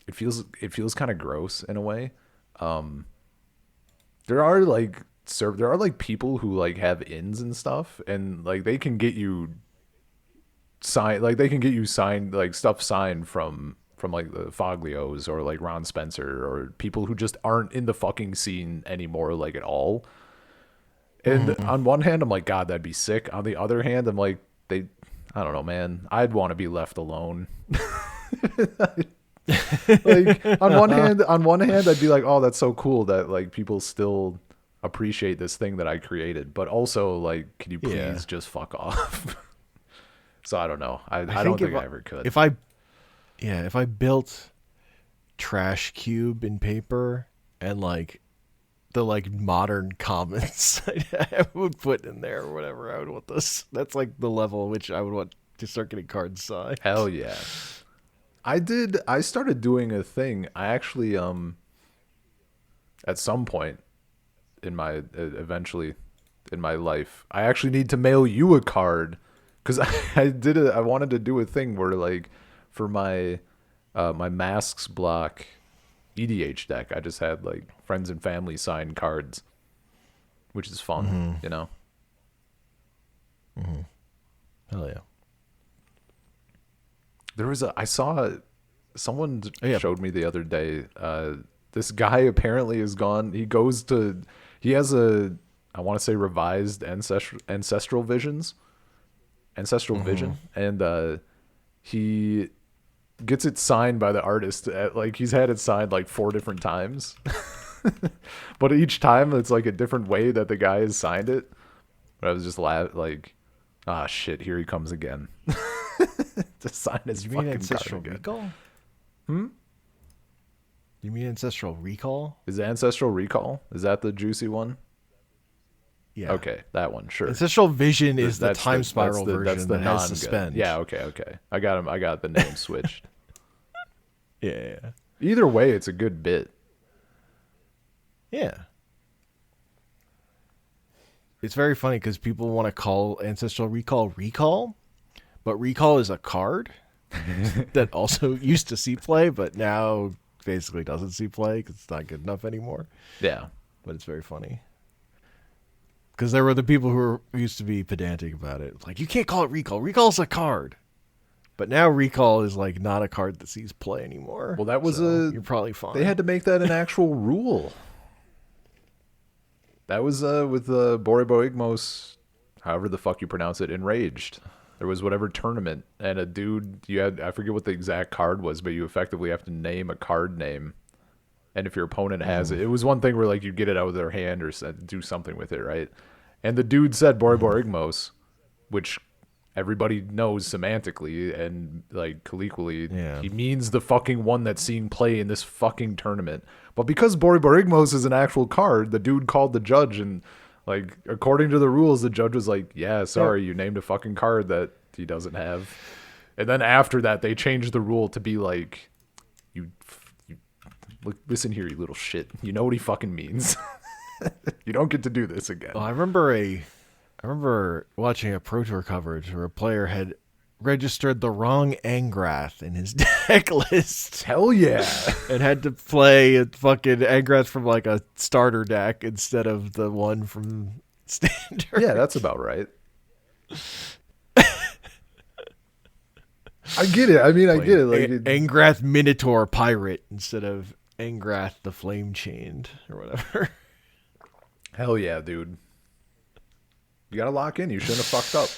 it feels kind of gross in a way. There are like people who like have ins and stuff, and like they can get you signed like stuff signed from like the Foglios or like Ron Spencer or people who just aren't in the fucking scene anymore, like at all. And on one hand, I'm like, God, that'd be sick. On the other hand, I'm like, I don't know, man. I'd want to be left alone. Like on one hand, I'd be like, oh, that's so cool that like people still appreciate this thing that I created. But also, like, can you please just fuck off? So I don't know. I don't think I ever could. If I built Trash Cube in paper and like the like modern comments I would put in there or whatever, I would want this. That's like the level which I would want to start getting cards signed. Hell yeah. I started doing a thing. I actually at some point eventually in my life, I actually need to mail you a card, because I wanted to do a thing where like for my my masks block EDH deck, I just had like friends and family sign cards, which is fun, you know. Hell yeah. There was I saw someone showed me the other day. This guy apparently has gone. He has I want to say revised ancestral vision, and he gets it signed by the artist. Like he's had it signed like 4 different times, but each time it's like a different way that the guy has signed it. But I was just like, ah, shit, here he comes again. To sign his fucking Ancestral card again. Recall? You mean Ancestral Recall? Is Ancestral Recall? Is that the juicy one? Yeah. Okay, that one, sure. Ancestral Vision is the time spiral version that has suspend. Yeah, okay. I got him. I got the name switched. Yeah. Either way, it's a good bit. Yeah. It's very funny because people want to call Ancestral Recall, but Recall is a card that also used to see play, but now basically doesn't see play because it's not good enough anymore. Yeah. But it's very funny. Because there were the people who used to be pedantic about it. Like, you can't call it Recall. Recall's a card. But now Recall is like not a card that sees play anymore. Well, that was you're probably fine. They had to make that an actual rule. That was with Boribo Igmos, however the fuck you pronounce it, Enraged. There was whatever tournament, and a dude, I forget what the exact card was, but you effectively have to name a card name. And if your opponent has it was one thing where like you'd get it out of their hand or do something with it, right? And the dude said Boribo Igmos, which everybody knows semantically and like colloquially, he means the fucking one that's seeing play in this fucking tournament. But because Boribo Igmos is an actual card, the dude called the judge and Like, according to the rules, the judge was like, yeah, sorry, you named a fucking card that he doesn't have. And then after that, they changed the rule to be like, you look, listen here, you little shit. You know what he fucking means. You don't get to do this again. Oh, I remember watching a Pro Tour coverage where a player had registered the wrong Angrath in his deck list. Hell yeah. And had to play a fucking Angrath from like a starter deck instead of the one from standard. Yeah, that's about right. I get it. I mean, I get it. Like Angrath Minotaur Pirate instead of Angrath the Flame Chained or whatever. Hell yeah, dude. You gotta lock in. You shouldn't have fucked up.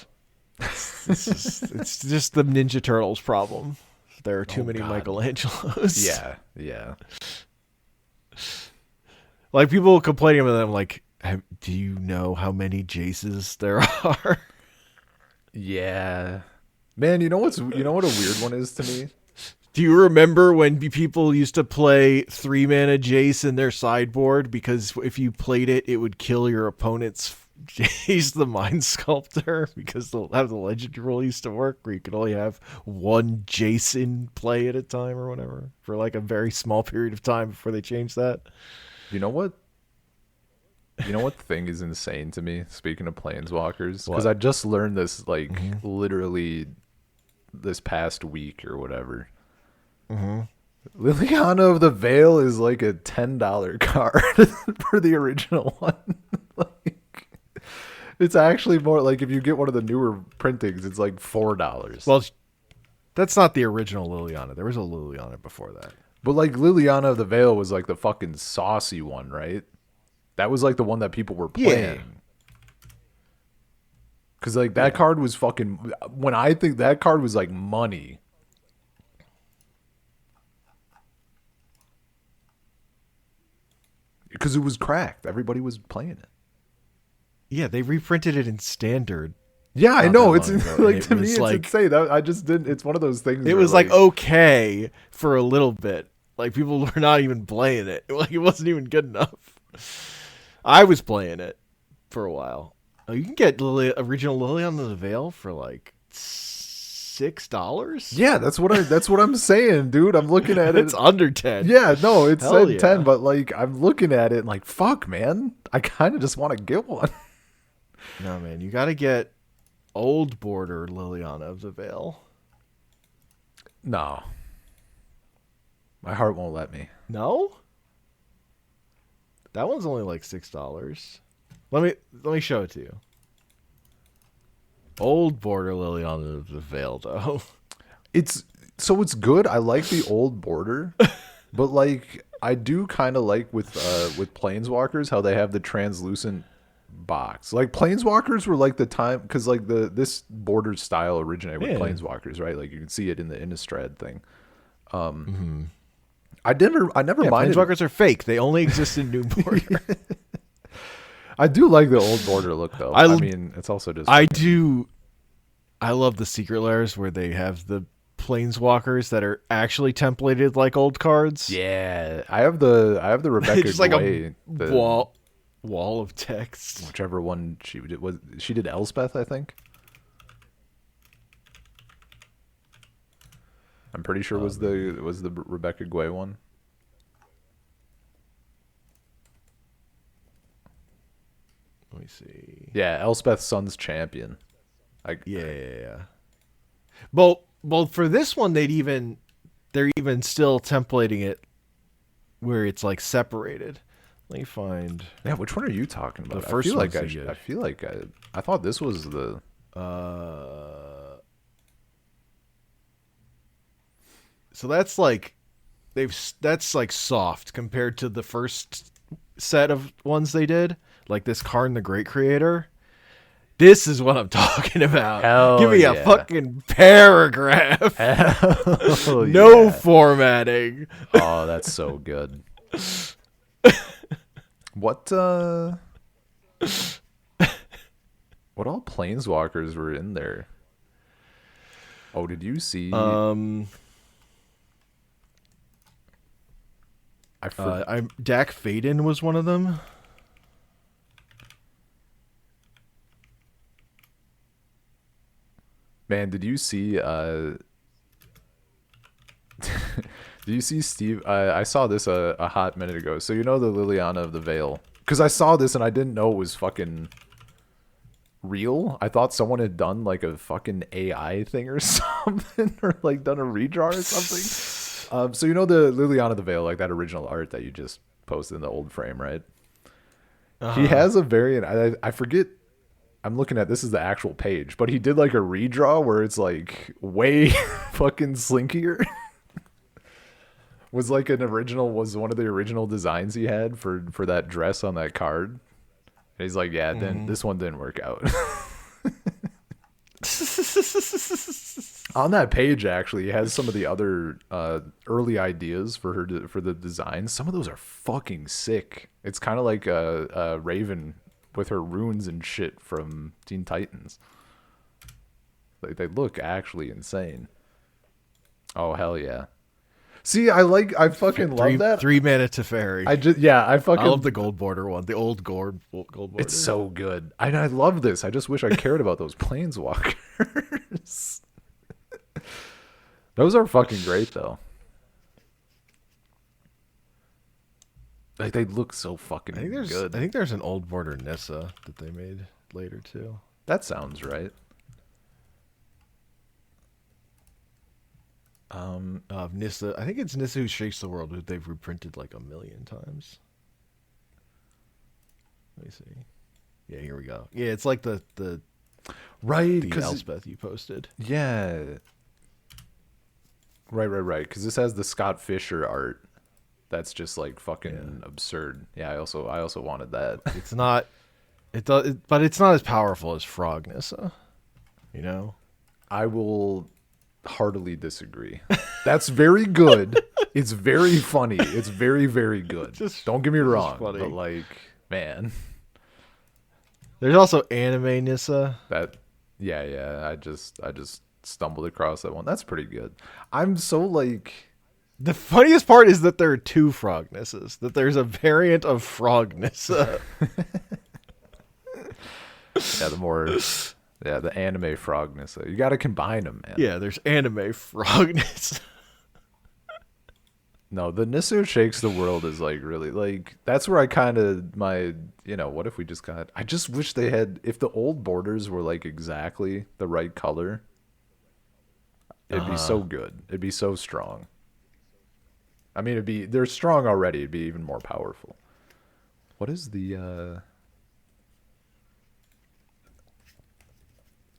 It's just the Ninja Turtles problem. There are too many God. Michelangelos. Yeah. Like people complaining about them, like, do you know how many Jaces there are? Yeah. Man, you know what a weird one is to me? Do you remember when people used to play 3-mana Jace in their sideboard because if you played it, it would kill your opponent's Jace the Mind Sculptor because they'll have the legend rule used to work where you could only have one Jace in play at a time or whatever for like a very small period of time before they changed that. You know what? You know what thing is insane to me? Speaking of planeswalkers, because I just learned this like literally this past week or whatever. Liliana of the Veil is like a $10 card for the original one. Like, it's actually more like if you get one of the newer printings, it's like $4. Well, that's not the original Liliana. There was a Liliana before that. But like Liliana of the Veil was like the fucking saucy one, right? That was like the one that people were playing. Because like that card was fucking. When I think that card was like money. Because it was cracked. Everybody was playing it. Yeah, they reprinted it in standard. Yeah, I know. It's like it to me, it's like, insane. I just didn't. It's one of those things. It was like okay for a little bit. Like people were not even playing it. Like it wasn't even good enough. I was playing it for a while. Oh, you can get original Liliana of the Veil for like $6. Yeah, that's what I'm saying, dude. I'm looking at it. It's under 10. Yeah, no, it's Hell said 10, but like I'm looking at it and like fuck, man. I kind of just want to get one. No, man, you got to get old border Liliana of the Veil. No. My heart won't let me. No? That one's only like $6. Let me show it to you. Old border Liliana of the Veil, though. It's good. I like the old border, but like I do kind of like with Planeswalkers how they have the translucent box. Like Planeswalkers were like the time because like this border style originated with Planeswalkers, right? Like you can see it in the Innistrad thing. I never minded. Planeswalkers are fake. They only exist in new border. I do like the old border look though. I mean, it's also just I love the secret lairs where they have the planeswalkers that are actually templated like old cards. Yeah, I have the Rebecca just like Gway, a wall of text. Whichever one she did Elspeth, I think. I'm pretty sure was the Rebecca Gway one. Let me see. Yeah, Elspeth Sun's Champion. Yeah. Well, for this one, they're even still templating it where it's like separated. Let me find. Yeah, which one are you talking about? The first one. I feel like I thought this was the. So that's like that's like soft compared to the first set of ones they did, like this Karn the Great Creator. This is what I'm talking about. Hell Give me a fucking paragraph. No formatting. Oh, that's so good. What all planeswalkers were in there? Oh, did you see? Dak Faden was one of them. Man, did you see do you see Steve? I saw this a hot minute ago. So you know the Liliana of the Veil? Because I saw this and I didn't know it was fucking real. I thought someone had done like a fucking AI thing or something, or like done a redraw or something. So you know the Liliana of the Veil, like that original art that you just posted in the old frame, right? He has a variant. I forget. I'm looking at this is the actual page, but he did like a redraw where it's like way fucking slinkier. Was like was one of the original designs he had for that dress on that card. And he's like, yeah, then this one didn't work out. On that page, actually, he has some of the other early ideas for for the designs. Some of those are fucking sick. It's kind of like a Raven with her runes and shit from Teen Titans. Like they look actually insane. Oh hell yeah! See, I fucking love that 3-mana Teferi. I love the gold border one, the old gold border. It's so good. I love this. I just wish I cared about those planeswalkers. Those are fucking great though. Like they look so fucking good. I think there's an old border Nissa that they made later too. That sounds right. Nissa. I think it's Nissa Who Shakes the World, who they've reprinted like 1,000,000 times. Let me see. Yeah, here we go. Yeah, it's like the right the Elspeth you posted. Yeah. Right. Because this has the Scott Fisher art. That's just like fucking absurd. Yeah, I also wanted that. It's not. But it's not as powerful as Frog Nissa. You know. I will heartily disagree. That's very good. It's very funny. It's very, very good. Don't get me wrong, but like, man. There's also Anime Nissa. I just stumbled across that one. That's pretty good. I'm so like. The funniest part is that there are 2 Frog Nissas. That there's a variant of Frog Nissa. The anime Frog Nissa. You got to combine them, man. Yeah, there's anime Frog Nissa. No, the Nissa Who Shakes the World is like really like that's where I kind of what if we just I just wish they had if the old borders were like exactly the right color. It'd be so good. It'd be so strong. I mean, they're strong already. It'd be even more powerful. What is the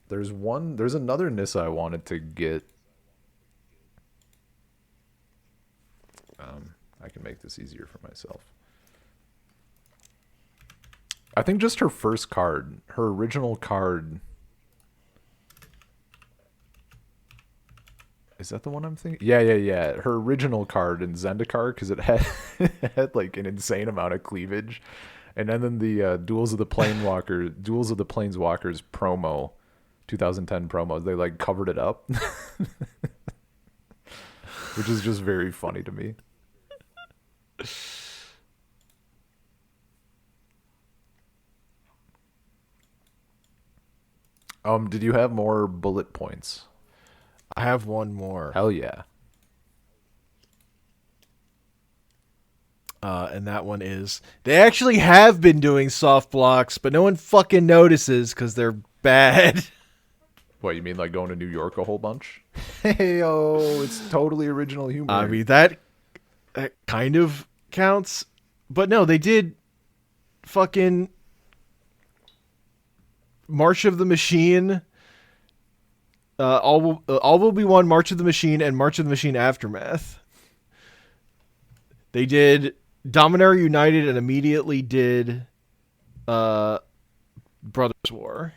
There's another Nissa I wanted to get. I can make this easier for myself. I think just her first card, her original card. Is that the one I'm thinking? Yeah. Her original card in Zendikar, because it had like an insane amount of cleavage, and then the Duels of the Planeswalkers promo, 2010 promos, they like covered it up, which is just very funny to me. Did you have more bullet points? I have one more. Hell yeah. And that one is they actually have been doing soft blocks, but no one fucking notices because they're bad. What, you mean like going to New York a whole bunch? Hey, it's totally original humor. I mean, that kind of counts. But no, they did fucking March of the Machine. All will be one, March of the Machine, and March of the Machine Aftermath. They did Dominaria United and immediately did Brothers War.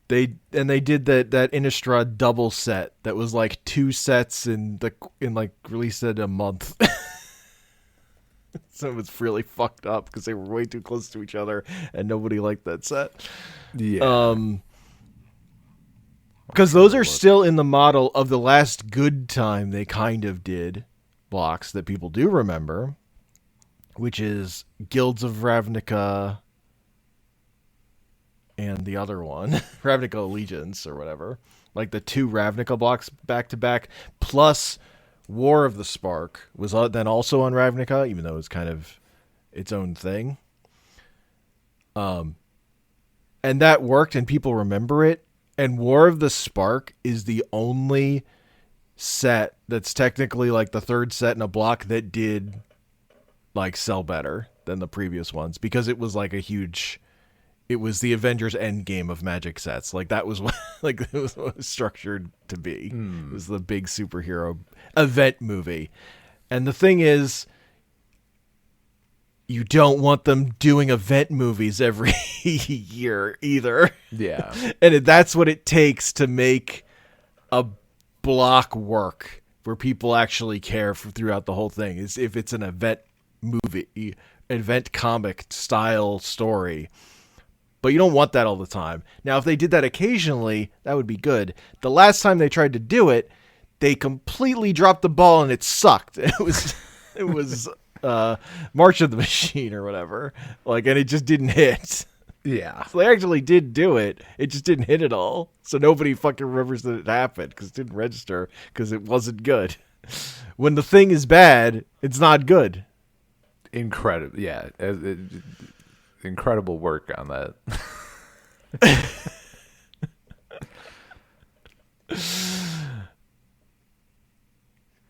They did that Innistrad double set that was like 2 sets in like released it a month. So it was really fucked up because they were way too close to each other and nobody liked that set. Yeah. Because those are still in the model of the last good time they kind of did blocks that people do remember, which is Guilds of Ravnica and the other one, Ravnica Allegiance or whatever. Like the 2 Ravnica blocks back to back, plus War of the Spark was then also on Ravnica, even though it's kind of its own thing. And that worked, and people remember it. And War of the Spark is the only set that's technically like the 3rd set in a block that did like sell better than the previous ones, because it was like it was the Avengers Endgame of Magic sets. Like that was what, like it was what it was structured to be. It was the big superhero event movie. And the thing is, you don't want them doing event movies every year either. Yeah. And that's what it takes to make a block work where people actually care throughout the whole thing, is if it's an event movie, event comic style story. But you don't want that all the time. Now, if they did that occasionally, that would be good. The last time they tried to do it, they completely dropped the ball and it sucked. It was March of the Machine or whatever. Like, and it just didn't hit. Yeah. So they actually did do it. It just didn't hit at all. So nobody fucking remembers that it happened because it didn't register because it wasn't good. When the thing is bad, it's not good. Incredible. Yeah. Incredible work on that.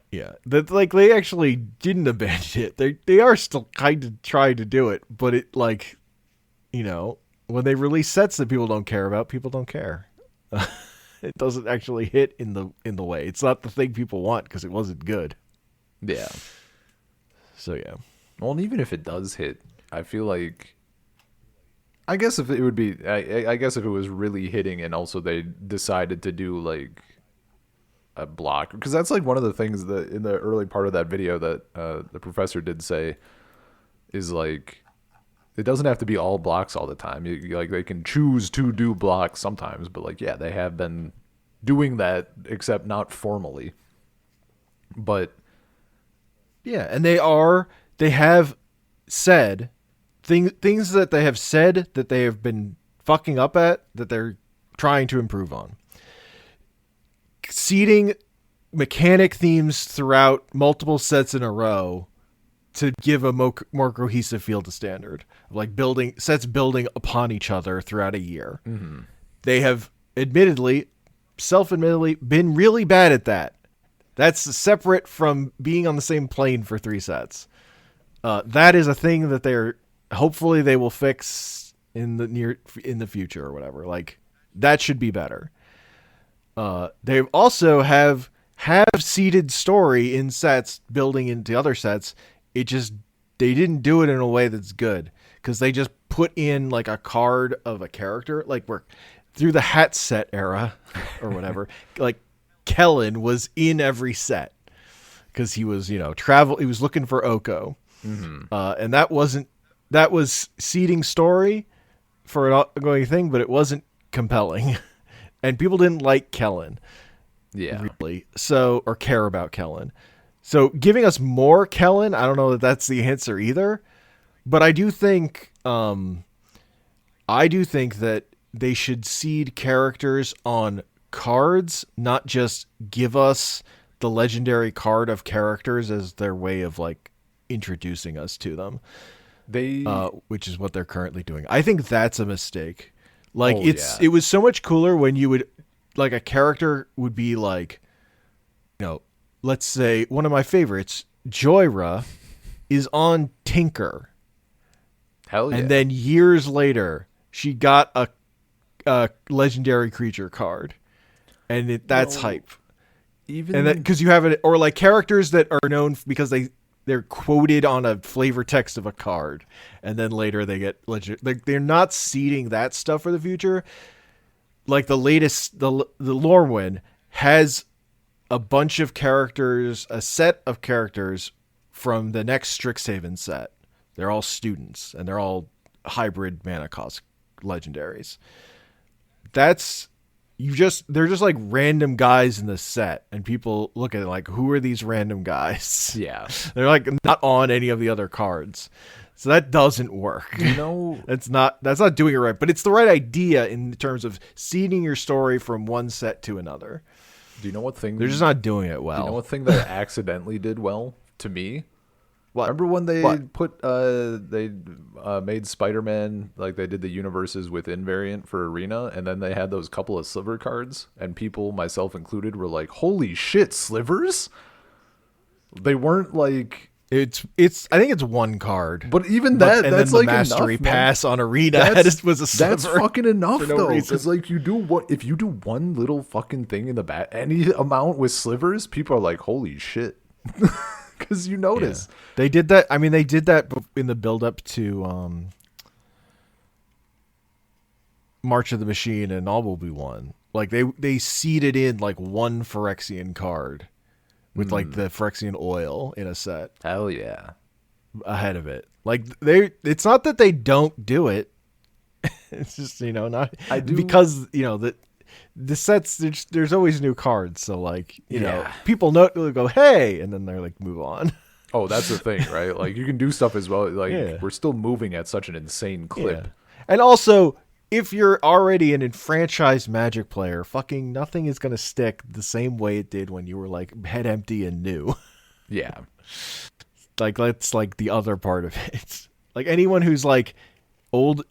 Yeah, that like they actually didn't abandon it. They are still kind of trying to do it, but it like, you know, when they release sets that people don't care about, people don't care. It doesn't actually hit in the way. It's not the thing people want because it wasn't good. Yeah. So yeah. Well, and even if it does hit, I feel like, I guess if it would be, I guess if it was really hitting and also they decided to do like a block, because that's like one of the things that in the early part of that video that the professor did say is like, it doesn't have to be all blocks all the time. Like they can choose to do blocks sometimes, but like, yeah, they have been doing that, except not formally. But yeah, and they have said things that they have said that they have been fucking up at, that they're trying to improve on. Seeding mechanic themes throughout multiple sets in a row to give a more cohesive feel to Standard, like sets building upon each other throughout a year. Mm-hmm. They have self-admittedly been really bad at that. That's separate from being on the same plane for 3 sets. That is a thing that hopefully they will fix in the future or whatever. Like that should be better. They also have seeded story in sets building into other sets. They didn't do it in a way that's good, because they just put in like a card of a character, like we're through the hat set era or whatever. Like Kellen was in every set because he was, he was looking for Oko. Mm-hmm. And that was seeding story for an ongoing thing, but it wasn't compelling. And people didn't like Kellen. Yeah. Really. So, or care about Kellen. So giving us more Kellen, I don't know that that's the answer either, but I do think that they should seed characters on cards, not just give us the legendary card of characters as their way of like introducing us to them. Which is what they're currently doing. I think that's a mistake. Like it was so much cooler when you would, like, a character would be like, let's say one of my favorites, Joyra, is on Tinker. Hell yeah. And then years later, she got a legendary creature card, and that's hype. Even because you have it, or like characters that are known because they're quoted on a flavor text of a card, and then later they get legit. Like they're not seeding that stuff for the future. Like the latest, the Lorwyn has a bunch of characters, a set of characters from the next Strixhaven set. They're all students, and they're all hybrid mana cost legendaries. They're just like random guys in the set, and people look at it like, who are these random guys? Yeah. They're like not on any of the other cards. So that doesn't work. You know, that's not doing it right, but it's the right idea in terms of seeding your story from one set to another. do you know what thing They're just not doing it well. Do you know what thing they accidentally did well to me? What? Remember when they What? made Spider-Man, like they did the universes within variant for Arena, and then they had those couple of sliver cards, and people, myself included, were like, "Holy shit, slivers!" They weren't like It's I think it's one card. But even But- that, and that's then the like mastery enough, man. pass on Arena was a sliver. That's fucking enough for no though, reason. because like if you do one little fucking thing in the bat, any amount with slivers, people are like, "Holy shit," because you notice. Yeah. They did that. I mean, they did that in the build up to March of the Machine and All Will Be One. Like they seeded in like one Phyrexian card with like the Phyrexian oil in a set Hell yeah. ahead of it. Like it's not that they don't do it. It's just, not I do because, the sets, there's always new cards. So like, people go, hey, and then they're like, move on. Oh, that's the thing, right? Like you can do stuff as well. Like Yeah. we're still moving at such an insane clip. Yeah. And also, if you're already an enfranchised Magic player, fucking nothing is going to stick the same way it did when you were like head empty and new. Yeah. Like that's like the other part of it. Like anyone who's like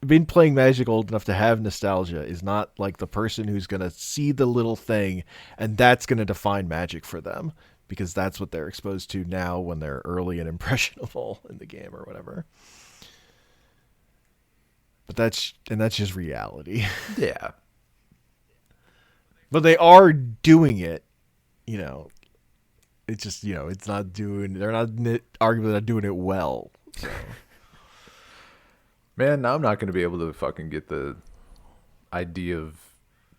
been playing Magic old enough to have nostalgia is not like the person who's going to see the little thing and that's going to define Magic for them, because that's what they're exposed to now when they're early and impressionable in the game or whatever. But that's just reality. Yeah. But they are doing it, It's just, it's not they're not arguably not doing it well. So. Man, now I'm not going to be able to fucking get the idea of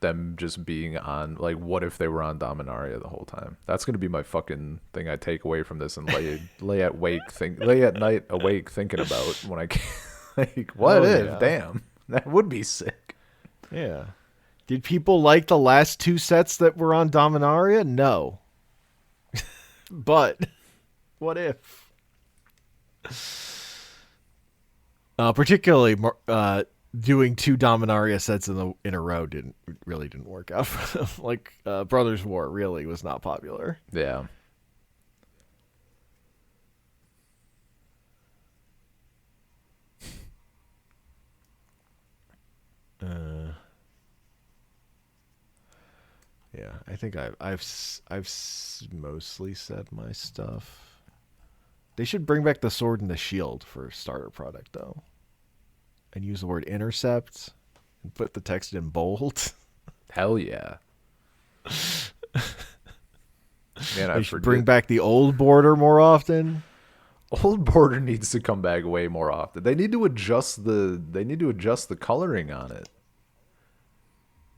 them just being on, like, what if they were on Dominaria the whole time? That's going to be my fucking thing I take away from this and lay at night awake thinking about when I can. Like, what if? Yeah. Damn, that would be sick. Yeah. Did people like the last two sets that were on Dominaria? No. But what if? Particularly doing two Dominaria sets in a row didn't work out for them. Like Brothers War really was not popular. Yeah. Yeah, I think I've mostly said my stuff. They should bring back the sword and the shield for starter product though, and use the word intercept and put the text in bold. Hell yeah. Man, They should bring back the old border more often. Old border needs to come back way more often. They need to adjust the coloring on it.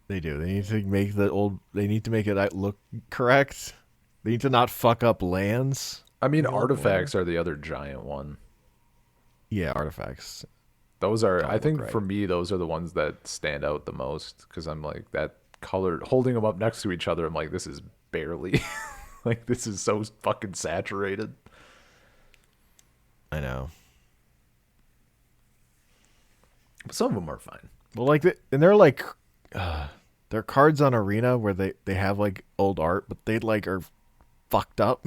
They do. They need to make They need to make it look correct. They need to not fuck up lands. I mean, artifacts are the other giant one. Yeah, artifacts. Those are, I think, right. for me, those are the ones that stand out the most, because I'm like, that color, holding them up next to each other, I'm like, this is barely, like, this is so fucking saturated. I know. But some of them are fine. Well, and they're like, they're cards on Arena where they have like old art, but they like are fucked up.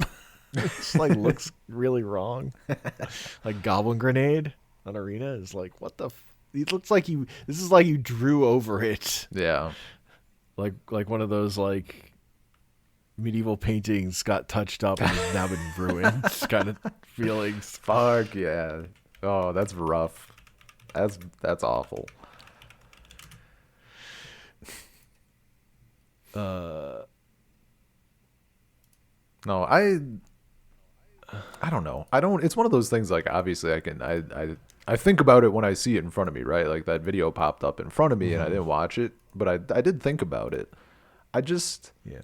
It's like looks really wrong. Like Goblin Grenade on Arena is like, what the? It looks like this is like you drew over it. Yeah. Like one of those like medieval paintings got touched up and has now been ruined kind of feelings. Fuck yeah. Oh, that's rough. That's awful. No, I don't know. It's one of those things, like, obviously I think about it when I see it in front of me, right? Like that video popped up in front of me and I didn't watch it, but I did think about it. Yeah.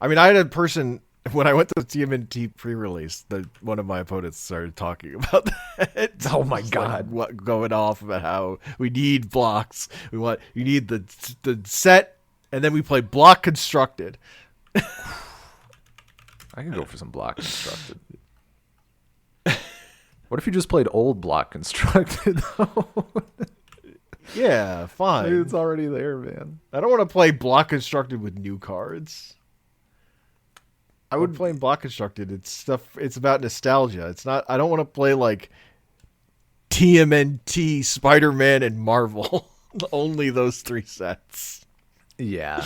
I mean, I had a person when I went to the TMNT pre-release, one of my opponents started talking about that. Oh my God. Like, going off about how we need blocks. You need the set, and then we play block constructed. I can go for some block constructed. What if you just played old Block Constructed though? Yeah, fine. It's already there, man. I don't want to play Block Constructed with new cards. I would play Block Constructed. It's stuff. It's about nostalgia. It's not. I don't want to play like TMNT, Spider-Man, and Marvel. Only those 3 sets. Yeah.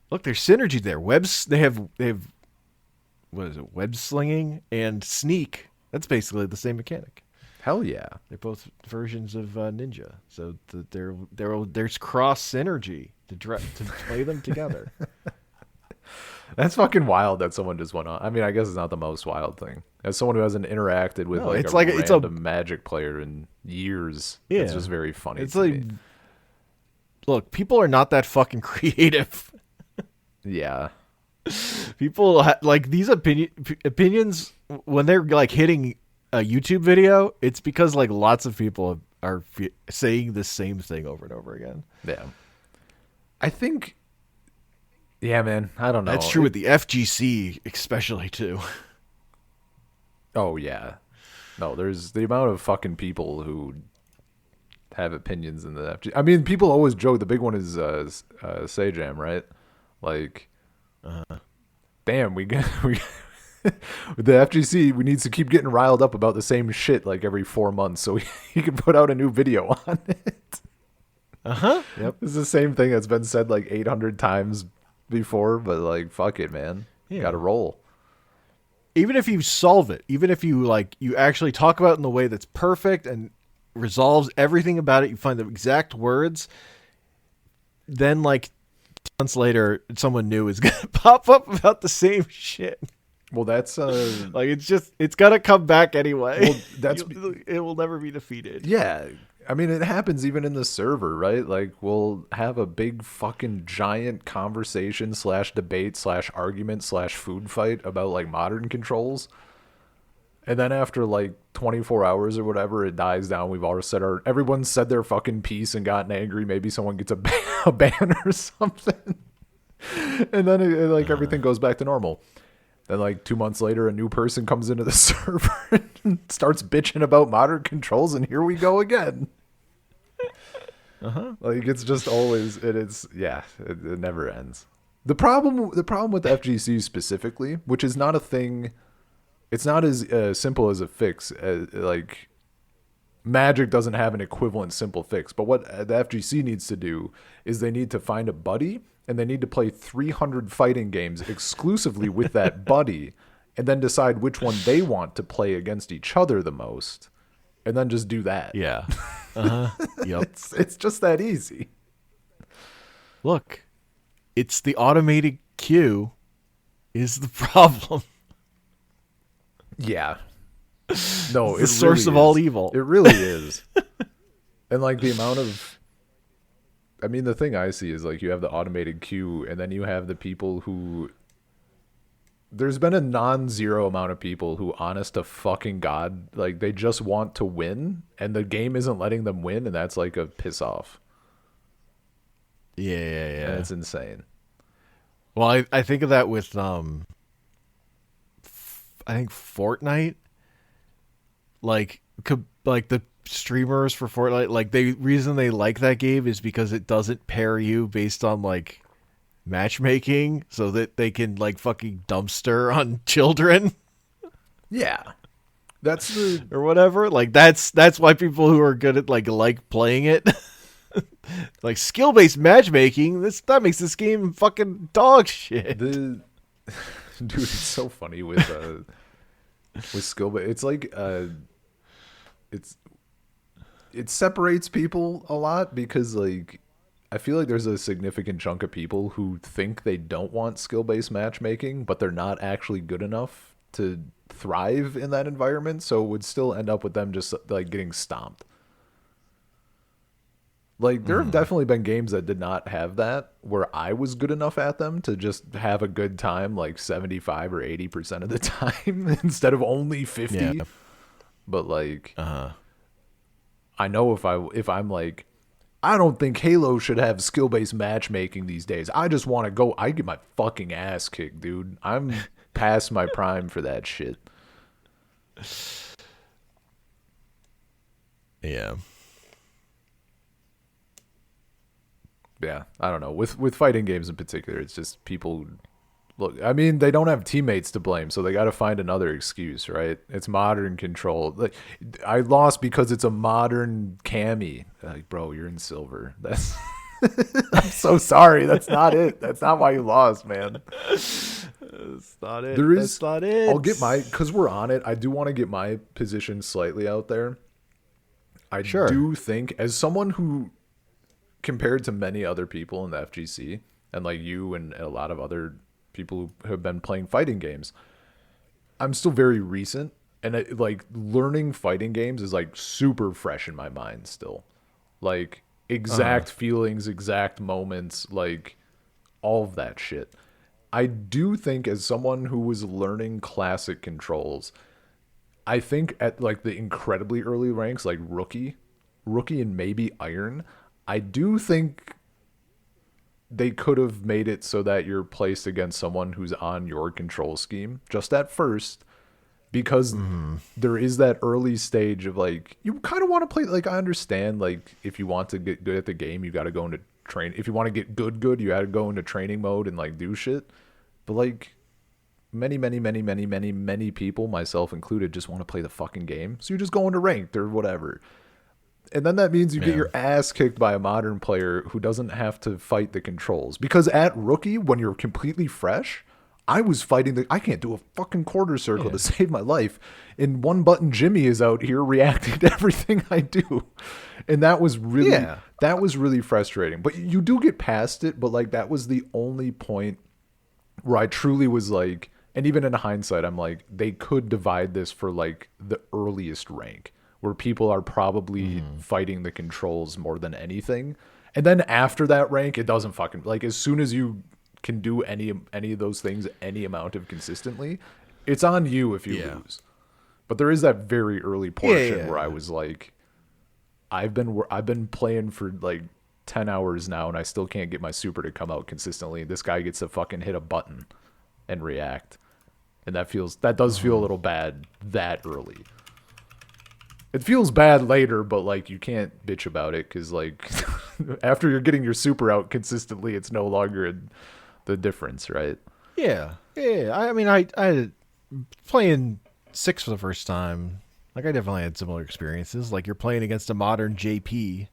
Look, there's synergy there. They have what is it? Web slinging and sneak. That's basically the same mechanic. Hell yeah. They're both versions of Ninja, so there's cross synergy to play them together. That's fucking wild that someone just went on. I mean, I guess it's not the most wild thing. As someone who hasn't interacted with it's a Magic player in years, it's just very funny. It's like, me. Look, people are not that fucking creative. Yeah. People like these opinions when they're like hitting a YouTube video. It's because like lots of people are saying the same thing over and over again. Yeah. I think. Yeah, man. I don't know. That's true with the FGC, especially too. Oh yeah. No, there's the amount of fucking people who have opinions in the FGC. I mean, people always joke. The big one is Sajam, right? Like, damn, with the FGC, we need to keep getting riled up about the same shit like every 4 months, so he can put out a new video on it. Yep. It's the same thing that's been said like 800 times before, but like, fuck it, man. Yeah. Gotta roll. Even if you solve it, even if you actually talk about it in the way that's perfect and resolves everything about it, you find the exact words, then like 2 months later, someone new is gonna pop up about the same shit. Well, that's like it's gonna come back anyway. Well, it will never be defeated. Yeah. I mean, it happens even in the server, right? Like, we'll have a big fucking giant conversation / debate / argument / food fight about like modern controls. And then after like 24 hours or whatever, it dies down. We've all said everyone's said their fucking piece and gotten angry. Maybe someone gets a ban or something. And then everything goes back to normal. Then like 2 months later, a new person comes into the server and starts bitching about modern controls, and here we go again. Like, it's just always it never ends. The problem with FGC specifically, which is not a thing, it's not as simple as a fix. Like, Magic doesn't have an equivalent simple fix, but what the FGC needs to do is they need to find a buddy. And they need to play 300 fighting games exclusively with that buddy, and then decide which one they want to play against each other the most, and then just do that. Yeah. Yep. It's just that easy. Look, it's the automated queue is the problem. Yeah. No, it's the source of all evil. It really is. And like the amount of, I mean, the thing I see is like you have the automated queue, and then you have the people who, there's been a non-zero amount of people who, honest to fucking God, like they just want to win, and the game isn't letting them win, and that's like a piss off. Yeah. And it's insane. Well, I think of that with I think Fortnite, like the streamers for Fortnite, like the reason they like that game is because it doesn't pair you based on like matchmaking, so that they can like fucking dumpster on children. Yeah, that's the or whatever. Like that's why people who are good at like playing it, like skill based matchmaking, that makes this game fucking dog shit. Dude, it's so funny with skill, but it's like it separates people a lot, because like I feel like there's a significant chunk of people who think they don't want skill-based matchmaking, but they're not actually good enough to thrive in that environment, so it would still end up with them just like getting stomped. Like there have definitely been games that did not have that, where I was good enough at them to just have a good time like 75 or 80% of the time instead of only 50. But like I know if I'm like I don't think Halo should have skill-based matchmaking these days. I just want to go. I get my fucking ass kicked, dude. I'm past my prime for that shit. Yeah. Yeah, I don't know. With fighting games in particular, it's just people. Look, I mean, they don't have teammates to blame, so they got to find another excuse, right? It's modern control. Like, I lost because it's a modern cami. Like, bro, you're in silver. That's. I'm so sorry. That's not it. That's not why you lost, man. That's not it. That's not it. I'll get because we're on it. I do want to get my position slightly out there. I do think, as someone who, compared to many other people in the FGC, and like you and a lot of other people who have been playing fighting games, I'm still very recent, and like learning fighting games is like super fresh in my mind still. Like exact feelings, exact moments, like all of that shit. I do think, as someone who was learning classic controls, I think at like the incredibly early ranks, like rookie and maybe iron, I do think they could have made it so that you're placed against someone who's on your control scheme just at first, because there is that early stage of like, you kind of want to play. Like, I understand, like, if you want to get good at the game, you got to go into train. If you want to get good, you got to go into training mode and like do shit. But like many people, myself included, just want to play the fucking game. So you just go into ranked or whatever. And then that means you get your ass kicked by a modern player who doesn't have to fight the controls. Because at rookie, when you're completely fresh, I was fighting I can't do a fucking quarter circle to save my life. And one button Jimmy is out here reacting to everything I do. And that was really frustrating. But you do get past it. But like, that was the only point where I truly was like, and even in hindsight, I'm like, they could divide this for like the earliest rank, where people are probably fighting the controls more than anything. And then after that rank, it doesn't fucking, like, as soon as you can do any of those things any amount of consistently, it's on you if you lose. But there is that very early portion where I was like, I've been playing for like 10 hours now and I still can't get my super to come out consistently. This guy gets to fucking hit a button and react. And that does feel a little bad that early. It feels bad later, but like, you can't bitch about it, because like after you're getting your super out consistently, it's no longer the difference, right? Yeah. I mean, I playing 6 for the first time. Like, I definitely had similar experiences. Like, you're playing against a modern JP,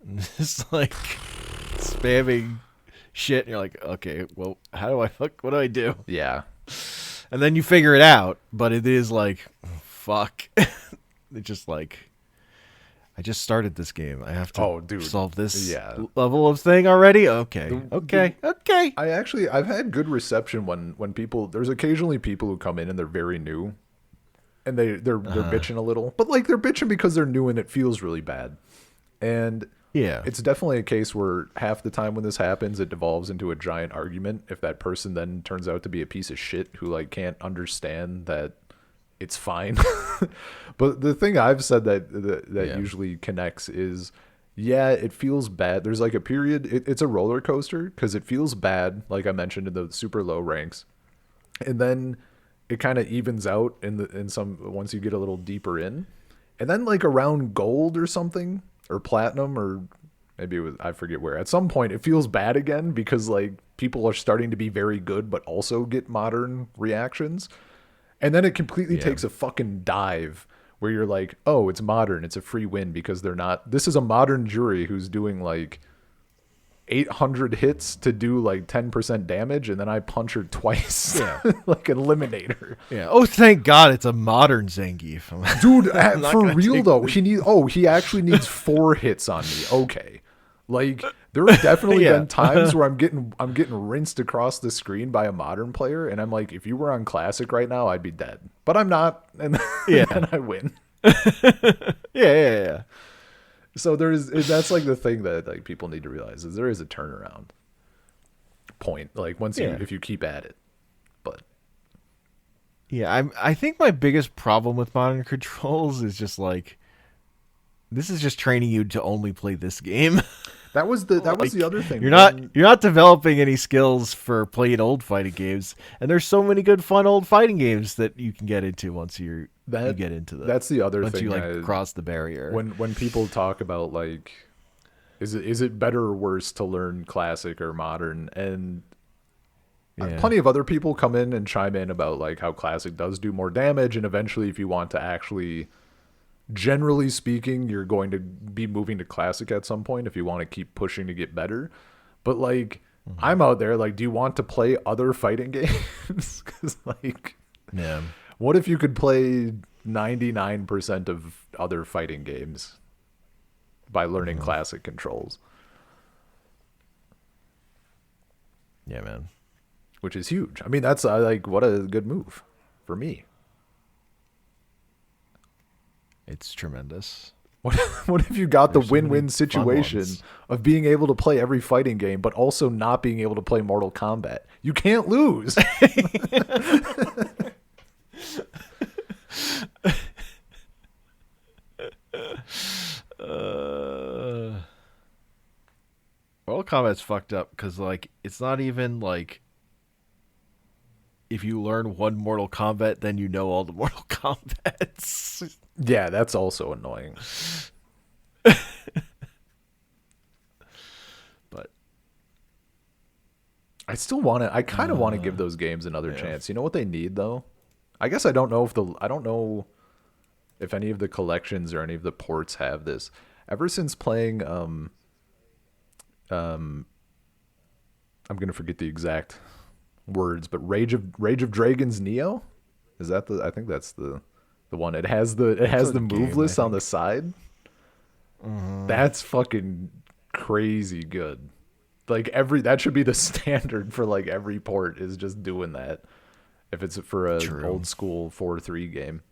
and it's like spamming shit, and you're like, okay, well, what do I do? Yeah. And then you figure it out, but it is like, fuck. It's just like, I just started this game. I have to solve this level of thing already? Okay. I've had good reception when people, there's occasionally people who come in and they're very new, and they're bitching a little. But like, they're bitching because they're new and it feels really bad. And it's definitely a case where half the time when this happens, it devolves into a giant argument. If that person then turns out to be a piece of shit who like can't understand that it's fine. But the thing I've said that usually connects is, it feels bad. There's like a period, it's a roller coaster, because it feels bad, like I mentioned, in the super low ranks. And then it kind of evens out in some, once you get a little deeper in. And then like around gold or something, or platinum, or maybe it was, I forget where, at some point it feels bad again, because like people are starting to be very good but also get modern reactions. And then it completely takes a fucking dive where you're like, oh, it's modern, it's a free win, because they're not, this is a modern jury who's doing like 800 hits to do like 10% damage, and then I punch her twice. Like an eliminator. Oh, thank God it's a modern Zangief. Dude, for real though, he actually needs 4 hits on me. Okay. Like, there have definitely been times where I'm getting rinsed across the screen by a modern player, and I'm like, if you were on classic right now, I'd be dead. But I'm not, and then I win. Yeah. So that's like the thing that like people need to realize, is there is a turnaround point. Like, if you keep at it. But I think my biggest problem with modern controls is just like, this is just training you to only play this game. That was the Like, other thing. you're not developing any skills for playing old fighting games, and there's so many good fun old fighting games that you can get into once you get into them. That's the other once thing. you like cross the barrier. When people talk about like, is it better or worse to learn classic or modern? And plenty of other people come in and chime in about like how classic does do more damage, and eventually, if you want to actually, generally speaking, you're going to be moving to classic at some point if you want to keep pushing to get better. But like, I'm out there like, do you want to play other fighting games? Because like, what if you could play 99% of other fighting games by learning classic controls? Yeah, man. Which is huge. I mean, that's like, what a good move for me. It's tremendous. What if you got the win-win situation of being able to play every fighting game, but also not being able to play Mortal Kombat? You can't lose. Mortal Kombat's fucked up because like it's not even like if you learn one Mortal Kombat, then you know all the Mortal Kombats. Yeah, that's also annoying. But I still want to. I kind of want to give those games another chance. You know what they need though? I guess I don't know if any of the collections or any of the ports have this. Ever since playing I'm gonna forget the exact words, but Rage of Dragons Neo, is that the? I think that's the one. It has the move list on the side. That's fucking crazy good. Like that should be the standard for like every port is just doing that. If it's for a old school 4-3 game.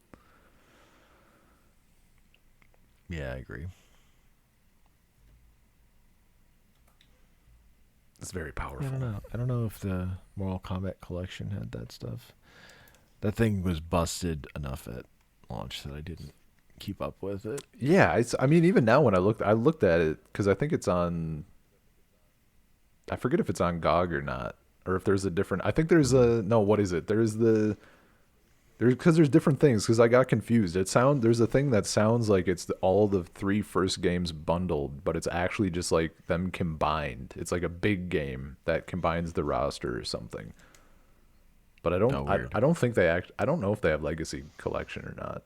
Yeah, I agree. It's very powerful. Yeah, I don't know if the Mortal Kombat collection had that stuff. That thing was busted enough at launch that I didn't keep up with it. Yeah, I mean, even now when I looked at it because I think it's on. I forget if it's on GOG or not, or if there's a different. I think there's a no. What is it? There's different things because I got confused. There's a thing that sounds like it's all the 3 first games bundled, but it's actually just like them combined. It's like a big game that combines the roster or something. But I don't think I don't know if they have Legacy Collection or not.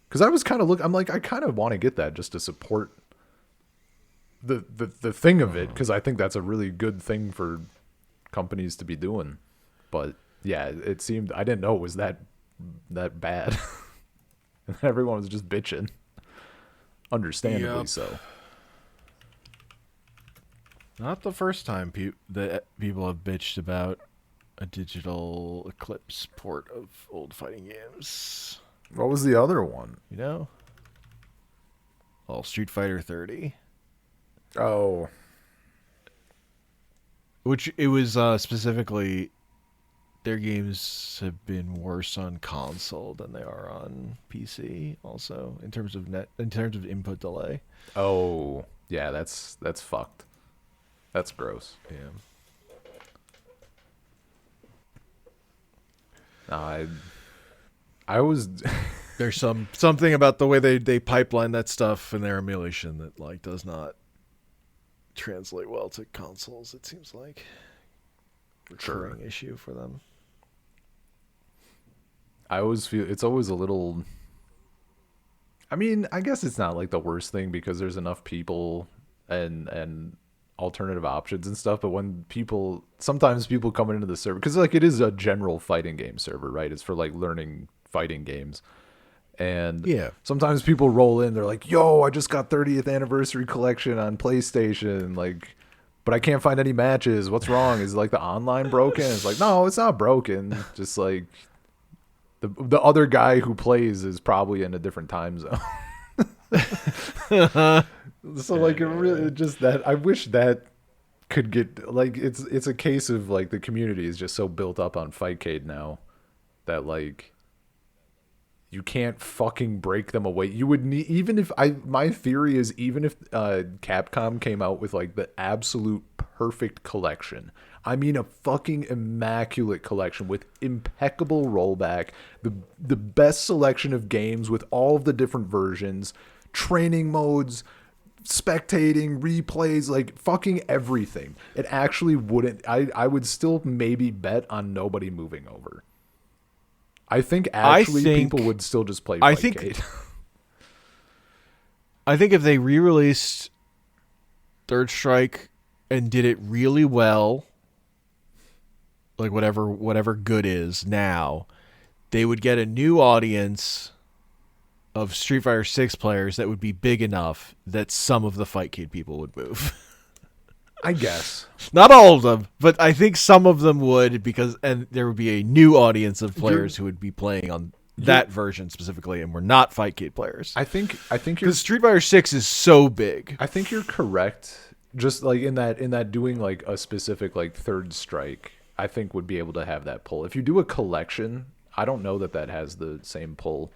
Because I was kind of I'm like, I kind of want to get that just to support the thing of it, because I think that's a really good thing for companies to be doing. But yeah, it seemed I didn't know it was that bad. And everyone was just bitching, understandably so. Not the first time that people have bitched about a digital Eclipse port of old fighting games. What was the other one? You know? Street Fighter 30. Oh. Which it was specifically, their games have been worse on console than they are on PC. Also, in terms of input delay. Oh, yeah, that's fucked. That's gross. Yeah. I was. There's something about the way they pipeline that stuff in their emulation that like does not translate well to consoles. It seems like recurring issue for them. I always feel it's always a little. I mean, I guess it's not like the worst thing because there's enough people and alternative options and stuff. But when sometimes people come into the server, because like it is a general fighting game server, right? It's for like learning fighting games. And sometimes people roll in, they're like, yo, I just got 30th anniversary collection on PlayStation, like, but I can't find any matches. What's wrong? Is like the online broken? It's like, no, it's not broken. Just like the other guy who plays is probably in a different time zone. So like it really just that I wish that could get like it's a case of like the community is just so built up on Fightcade now that like You can't fucking break them away. You would need, even if my theory is, even if Capcom came out with like the absolute perfect collection, I mean a fucking immaculate collection with impeccable rollback, the best selection of games with all of the different versions, training modes, spectating, replays, like fucking everything. It actually wouldn't, I would still maybe bet on nobody moving over. I think people would still just play Fightcade. I think if they re-released Third Strike and did it really well, like whatever good is now, they would get a new audience of Street Fighter 6 players that would be big enough that some of the Fightcade people would move. I guess. Not all of them, but I think some of them would, and there would be a new audience of players who would be playing on that version specifically, and were not Fightcade players. I think you're, because Street Fighter 6 is so big. I think you're correct. Just like in that doing like a specific like Third Strike, I think would be able to have that pull. If you do a collection, I don't know that has the same pull.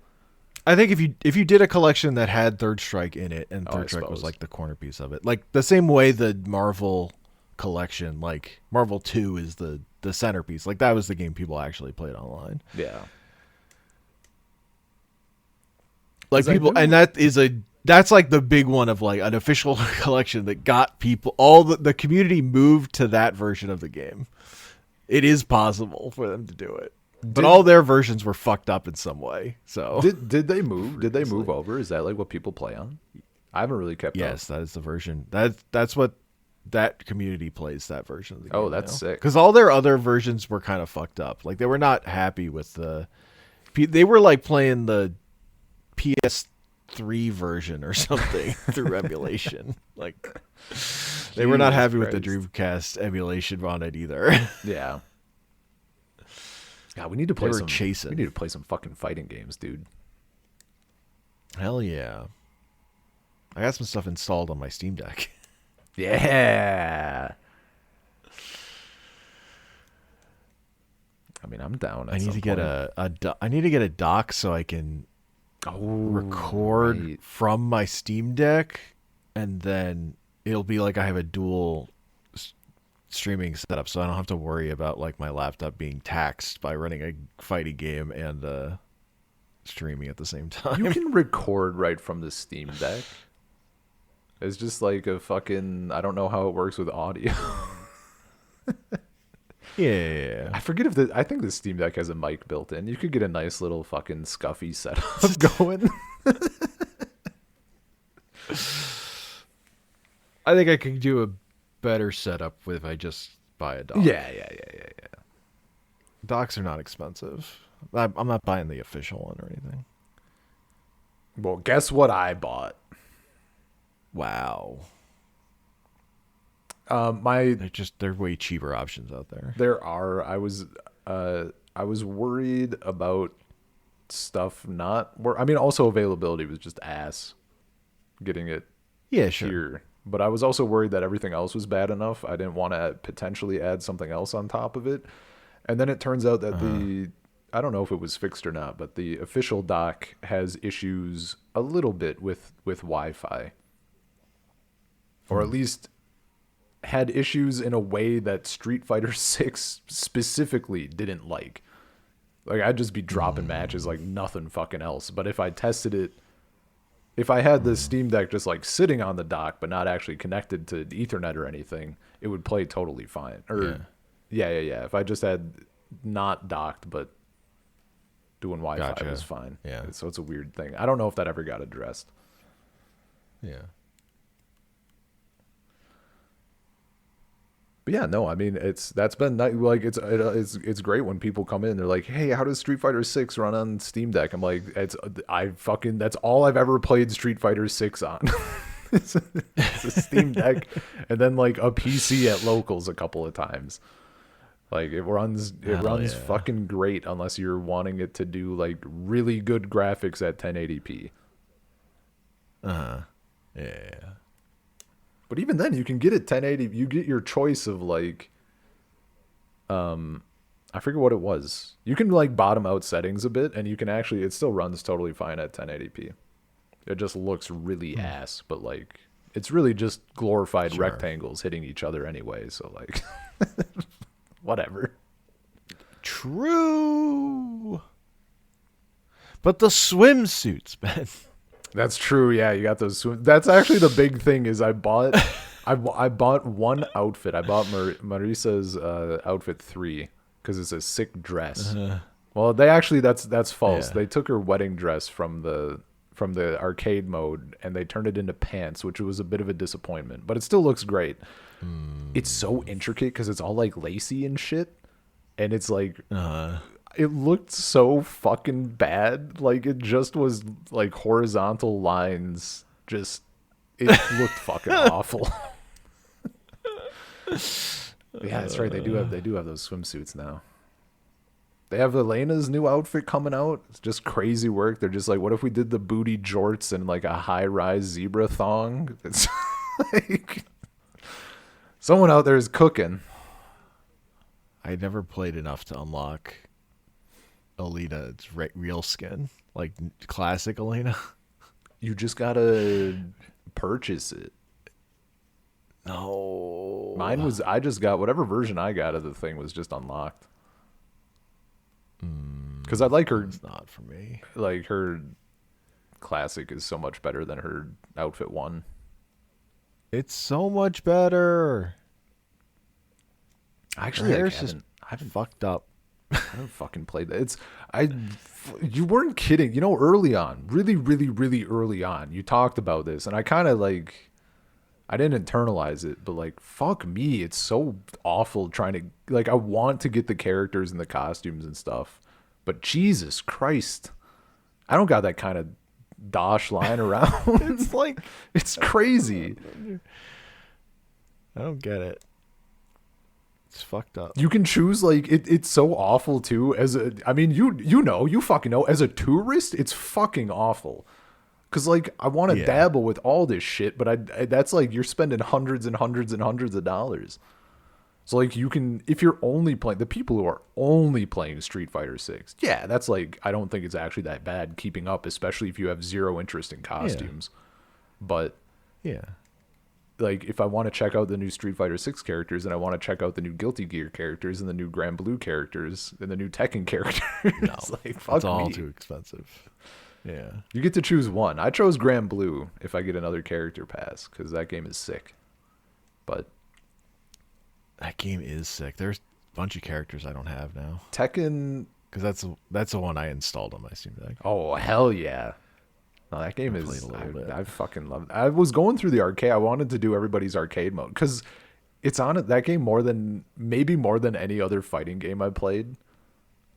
I think if you did a collection that had Third Strike in it, and Third Strike was like the corner piece of it, like the same way the Marvel collection, like Marvel 2 is the centerpiece, like that was the game people actually played online. Yeah. Like people, and that's like the big one of like an official collection that got people, all the community moved to that version of the game. It is possible for them to do it. But all their versions were fucked up in some way. So did they move? Did they move over? Is that like what people play on? I haven't really kept up. Yes, that is the version. That's what that community plays, that version of the game. Oh, that's sick. Because all their other versions were kind of fucked up. Like they were not happy with they were like playing the PS3 version or something through emulation. Like they were not happy with the Dreamcast emulation on it either. Yeah. God, we need to play chasing. We need to play some fucking fighting games, dude. Hell yeah. I got some stuff installed on my Steam Deck. Yeah. I mean, I'm down. I need to get I need to get a dock so I can record from my Steam Deck, and then it'll be like I have a dual streaming setup, so I don't have to worry about like my laptop being taxed by running a fighting game and streaming at the same time. You can record right from the Steam Deck. It's just like a fucking, I don't know how it works with audio. Yeah. I forget I think the Steam Deck has a mic built in. You could get a nice little fucking scuffy setup going. I think I could do a better setup if I just buy a dock. Yeah. Docks are not expensive. I'm not buying the official one or anything. Well, guess what I bought? Wow. They're way cheaper options out there. There are. I was worried about stuff also availability was just ass getting it here. But I was also worried that everything else was bad enough. I didn't want to potentially add something else on top of it. And then it turns out that I don't know if it was fixed or not, but the official dock has issues a little bit with Wi-Fi. Or at least had issues in a way that Street Fighter 6 specifically didn't like. Like, I'd just be dropping matches like nothing fucking else. But if I tested it, if I had the Steam Deck just like sitting on the dock but not actually connected to Ethernet or anything, it would play totally fine. Yeah. If I just had not docked but doing Wi-Fi, it was fine. Yeah. So it's a weird thing. I don't know if that ever got addressed. Yeah. But yeah, no, I mean that's been like it's great when people come in and they're like, "Hey, how does Street Fighter 6 run on Steam Deck?" I'm like, that's all I've ever played Street Fighter 6 on. It's a Steam Deck and then like a PC at locals a couple of times. Like it runs fucking great unless you're wanting it to do like really good graphics at 1080p. Yeah. But even then, you can get it 1080. You get your choice of like, I I forget what it was. You can like bottom out settings a bit, and you can actually, it still runs totally fine at 1080p. It just looks really ass, but like it's really just glorified rectangles hitting each other anyway. So like, whatever. True. But the swimsuits, man. That's true. Yeah, you got those. That's actually the big thing. Is I bought one outfit. I bought Marisa's outfit 3 because it's a sick dress. Well, they actually that's false. Yeah. They took her wedding dress from the arcade mode and they turned it into pants, which was a bit of a disappointment. But it still looks great. It's so intricate because it's all like lacy and shit, and it's like. It looked so fucking bad. Like it just was like horizontal lines. Just it looked fucking awful. Yeah, that's right. They do have those swimsuits now. They have Elena's new outfit coming out. It's just crazy work. They're just like, what if we did the booty jorts and like a high-rise zebra thong? It's like someone out there is cooking. I never played enough to unlock Alina's real skin, like classic Alina. You just gotta purchase it. No, mine was. I just got whatever version I got of the thing was just unlocked. Because I like her. It's not for me. Like her classic is so much better than her outfit 1. It's so much better. Actually, Her I hair's just haven't fucked up. I haven't fucking played that. You weren't kidding. You know, early on, really, really, really early on, you talked about this, and I kind of like, I didn't internalize it, but like, fuck me, it's so awful trying to, like, I want to get the characters and the costumes and stuff, but Jesus Christ, I don't got that kind of dosh lying around. It's like, it's crazy. I don't get it. It's fucked up. You can choose like it's so awful too. I mean you fucking know, as a tourist, it's fucking awful. Cause like I want to dabble with all this shit, but that's like you're spending hundreds and hundreds and hundreds of dollars. So like you can, if you're only playing, the people who are only playing Street Fighter 6, yeah, that's like, I don't think it's actually that bad keeping up, especially if you have zero interest in costumes. But yeah. Like, if I want to check out the new Street Fighter 6 characters, and I want to check out the new Guilty Gear characters, and the new Grand Blue characters, and the new Tekken characters, No, like, fuck it's all me. too expensive. Yeah. You get to choose one. I chose Grand Blue if I get another character pass, because that game is sick. But that game is sick. There's a bunch of characters I don't have now. Tekken, because that's the one I installed on my Steam Deck. oh, hell yeah. No, that game played a little bit. I fucking love it. I was going through the arcade. I wanted to do everybody's arcade mode because it's on it. That game maybe more than any other fighting game I played.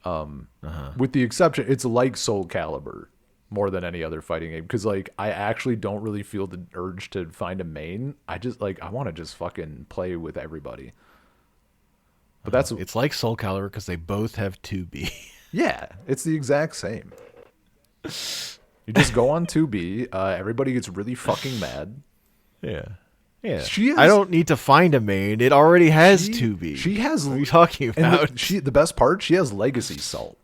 With the exception, it's like Soul Calibur more than any other fighting game because like I actually don't really feel the urge to find a main. I just like I want to just fucking play with everybody. But that's It's like Soul Calibur because they both have 2B. yeah, it's the exact same. You just go on 2B. Everybody gets really fucking mad. Yeah. Yeah. She has, I don't need to find a main. It already has 2B. She has. What are you talking about? The best part, she has Legacy Salt.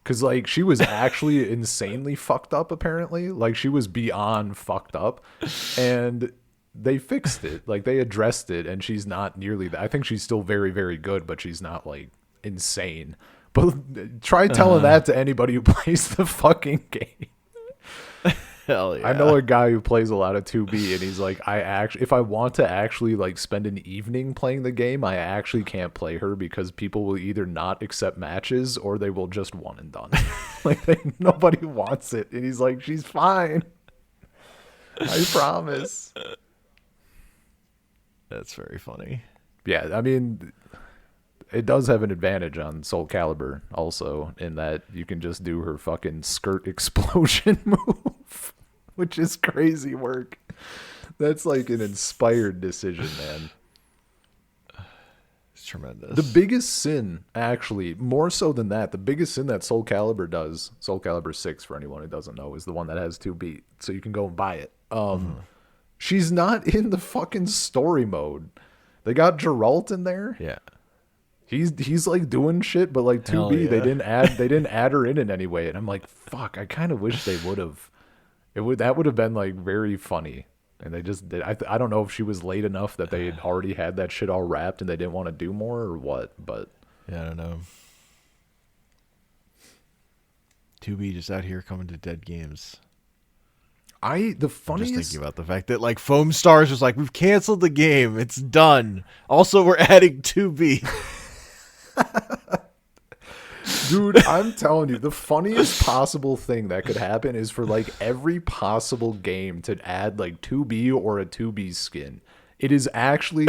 Because, like, she was actually insanely fucked up, apparently. Like, she was beyond fucked up. And they fixed it. Like, they addressed it, and she's not nearly that. I think she's still very, very good, but she's not, like, insane. But try telling that to anybody who plays the fucking game. Hell yeah. I know a guy who plays a lot of 2B, and he's like, if I want to actually like spend an evening playing the game, I actually can't play her because people will either not accept matches or they will just one and done. Like nobody wants it, and he's like, she's fine. I promise. That's very funny. Yeah, I mean, it does have an advantage on Soul Calibur also in that you can just do her fucking skirt explosion move, which is crazy work. That's like an inspired decision, man. It's tremendous. The biggest sin, actually, more so than that, the biggest sin that Soul Calibur does, Soul Calibur 6 for anyone who doesn't know, is the one that has 2B, so you can go and buy it. She's not in the fucking story mode. They got Geralt in there. Yeah. He's like doing shit, but like Hell 2B, yeah. they didn't add her in any way, and I'm like, fuck, I kind of wish they would have. That would have been like very funny, and they just did. I don't know if she was late enough that they had already had that shit all wrapped and they didn't want to do more or what, but Yeah, I don't know. 2B just out here coming to dead games. the I'm just funniest. thinking about the fact that like Foam Stars was like, we've canceled the game. It's done. Also, we're adding 2B. Dude, I'm telling you, the funniest possible thing that could happen is for like every possible game to add like 2B or a 2B skin. It is actually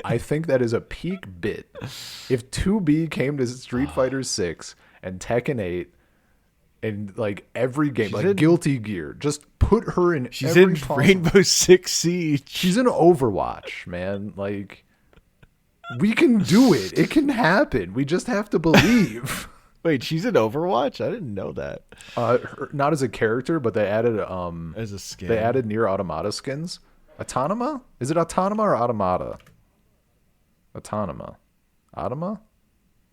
I think that is a peak bit. If 2B came to Street Fighter 6 and Tekken 8 and like every game, She's like in- Guilty Gear, just put her in She's every in possible. Rainbow Six Siege. She's in Overwatch, man. Like, we can do it. It can happen. We just have to believe. Wait, she's in Overwatch? I didn't know that. Not as a character, but they added As a skin. they added Near Automata skins. Autonoma? Is it Autonoma or Automata? Autonoma. Automa?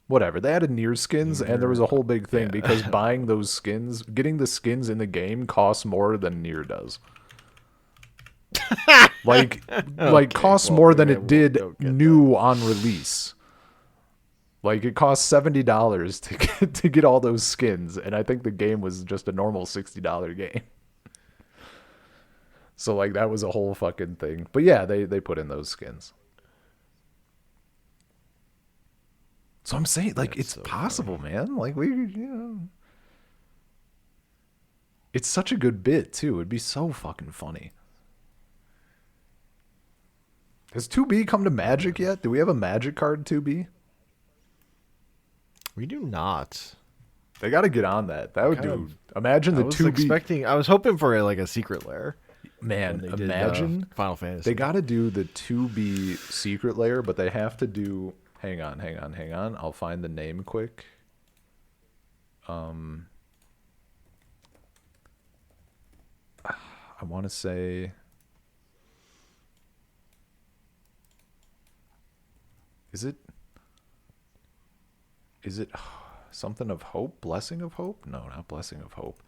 Whatever. They added Near skins, and there was a whole big thing because buying those skins, getting the skins in the game costs more than Near does. like costs well, more than maybe it I did won't go get new on release. Like it cost $70 to get all those skins, and I think the game was just a normal $60 game. So like that was a whole fucking thing. But yeah, they put in those skins. So I'm saying like That's it's so possible, man. Like it's such a good bit too. It'd be so fucking funny. Has 2B come to Magic yet? Do we have a Magic card 2B? We do not. They got to get on that. That would Kind do. Imagine I the was 2B. I was hoping for like a secret lair. Man, when they did, imagine Final Fantasy. they got to do the 2B secret layer, but they have to do. Hang on. I'll find the name quick. I want to say. Is it something of hope? Blessing of hope? No, not blessing of hope.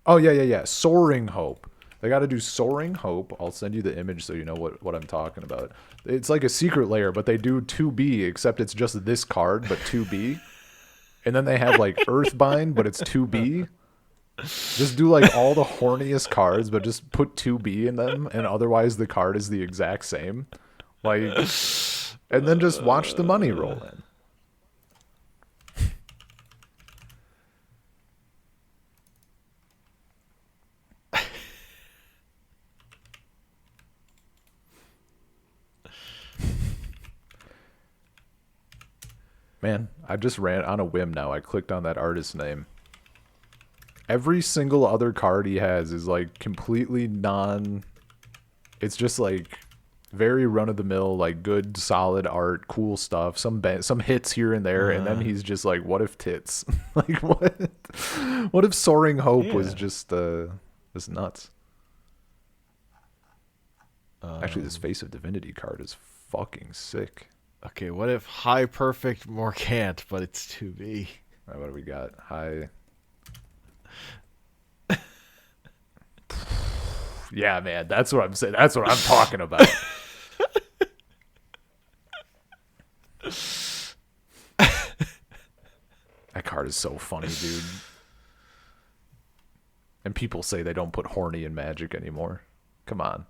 Oh yeah. Soaring hope. They got to do Soaring Hope. I'll send you the image so you know what I'm talking about. It's like a secret layer, but they do 2B, except it's just this card, but 2B. And then they have like Earthbind, but it's 2B. Just do like all the horniest cards, but just put 2B in them, and otherwise the card is the exact same. Like, and then just watch the money roll in. Man, I just ran on a whim now. I clicked on that artist's name. Every single other card he has is like completely it's just like very run of the mill, like good solid art, cool stuff, some hits here and there, and then he's just like, what if tits? Like what if Soaring Hope was just nuts? Actually, this Face of Divinity card is fucking sick. Okay, what if High Perfect Morgant, but it's 2B? All right, what do we got? High. Yeah, man, that's what I'm saying. That's what I'm talking about. That card is so funny, dude. And people say they don't put horny in Magic anymore. Come on.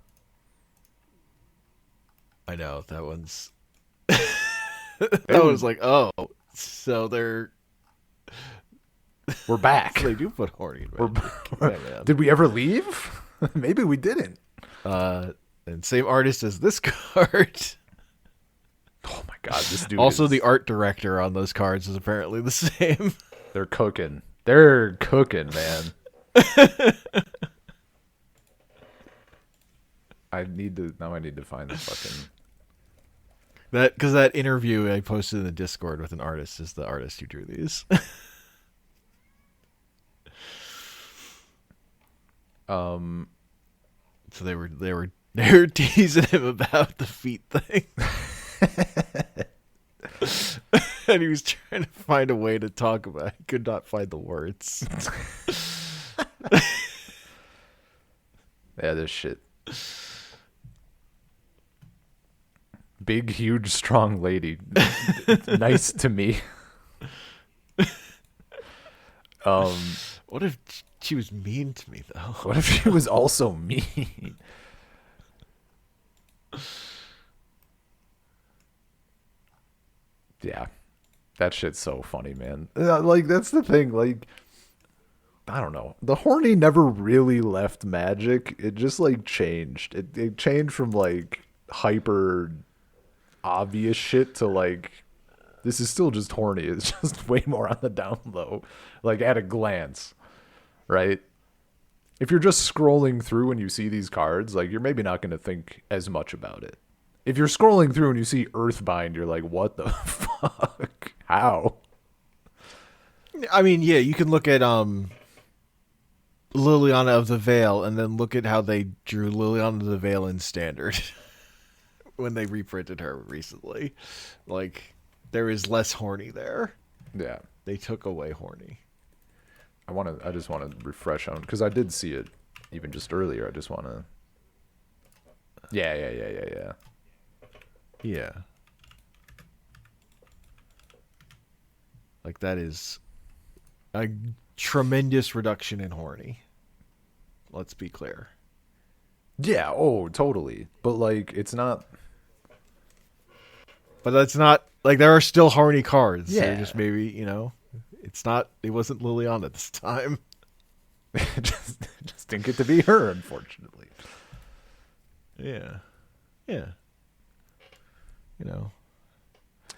I know, that one's... that was like, oh, so we're back. they do put horny in Magic. Yeah, man. Did we ever leave? Maybe we didn't. And same artist as this card. Oh my god, this dude. Also, the art director on those cards is apparently the same. They're cooking. They're cooking, man. I need to find this fucking. Because that interview I posted in the Discord with an artist is the artist who drew these. So they were teasing him about the feet thing. And he was trying to find a way to talk about it. He could not find the words. Yeah, this shit. Big, huge, strong lady. Nice to me. What if she was mean to me, though? What if she was also mean? Yeah. That shit's so funny, man. Like, that's the thing. Like, I don't know. The horny never really left magic. It just, like, changed. It changed from, like, hyper obvious shit to, like, this is still just horny. It's just way more on the down low. Like, at a glance, right? If you're just scrolling through and you see these cards, like, you're maybe not going to think as much about it. If you're scrolling through and you see Earthbind, you're like, what the fuck? How? I mean, yeah, you can look at Liliana of the Veil and then look at how they drew Liliana of the Veil in Standard when they reprinted her recently. Like, there is less horny there. Yeah. They took away horny. I just want to refresh on, because I did see it even just earlier. I just want to. Yeah. Yeah. Like, that is a tremendous reduction in horny. Let's be clear. Yeah, oh, totally. But, like, it's not. But that's not, like, there are still horny cards. Yeah. They're just maybe, it wasn't Liliana this time. just didn't get to be her, unfortunately. Yeah.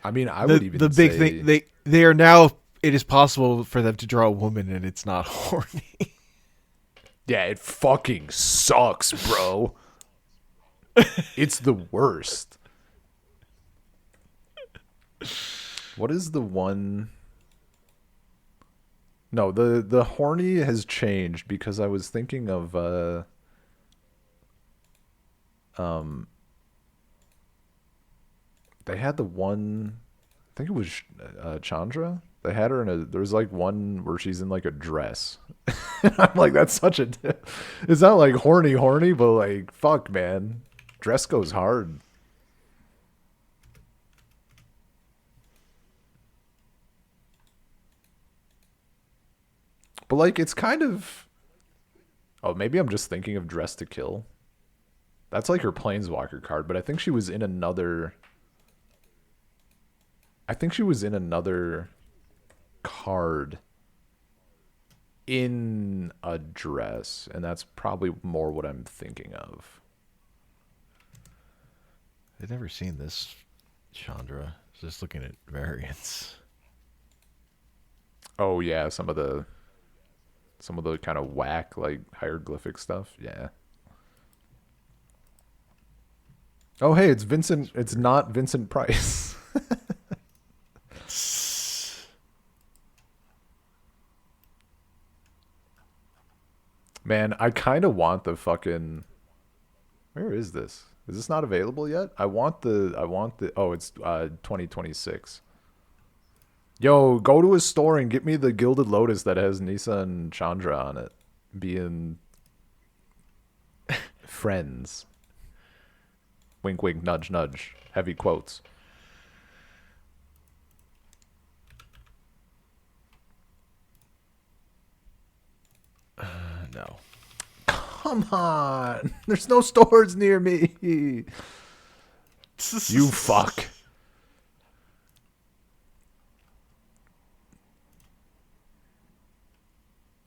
I mean, I would even the big say, thing, they are now, it is possible for them to draw a woman and it's not horny. yeah, it fucking sucks, bro. It's the worst. What is the one? No, the horny has changed, because I was thinking of they had the one, I think it was Chandra. They had her in a, there's like one where she's in like a dress. I'm like, that's such a, it's not like horny, but like, fuck, man. Dress goes hard. But like, it's kind of, oh, maybe I'm just thinking of Dress to Kill. That's like her Planeswalker card, but I think she was in another, card in a dress, and that's probably more what I'm thinking of. I've never seen this Chandra. Just looking at variants. Oh yeah, some of the kind of whack, like, hieroglyphic stuff. Yeah. Oh hey, it's Vincent. It's not Vincent Price. Man, I kind of want the fucking. Where is this? Is this not available yet? I want the. Oh, it's 2026. Yo, go to a store and get me the Gilded Lotus that has Nisa and Chandra on it, being friends. Wink, wink, nudge, nudge. Heavy quotes. No. Come on. There's no stores near me. You fuck.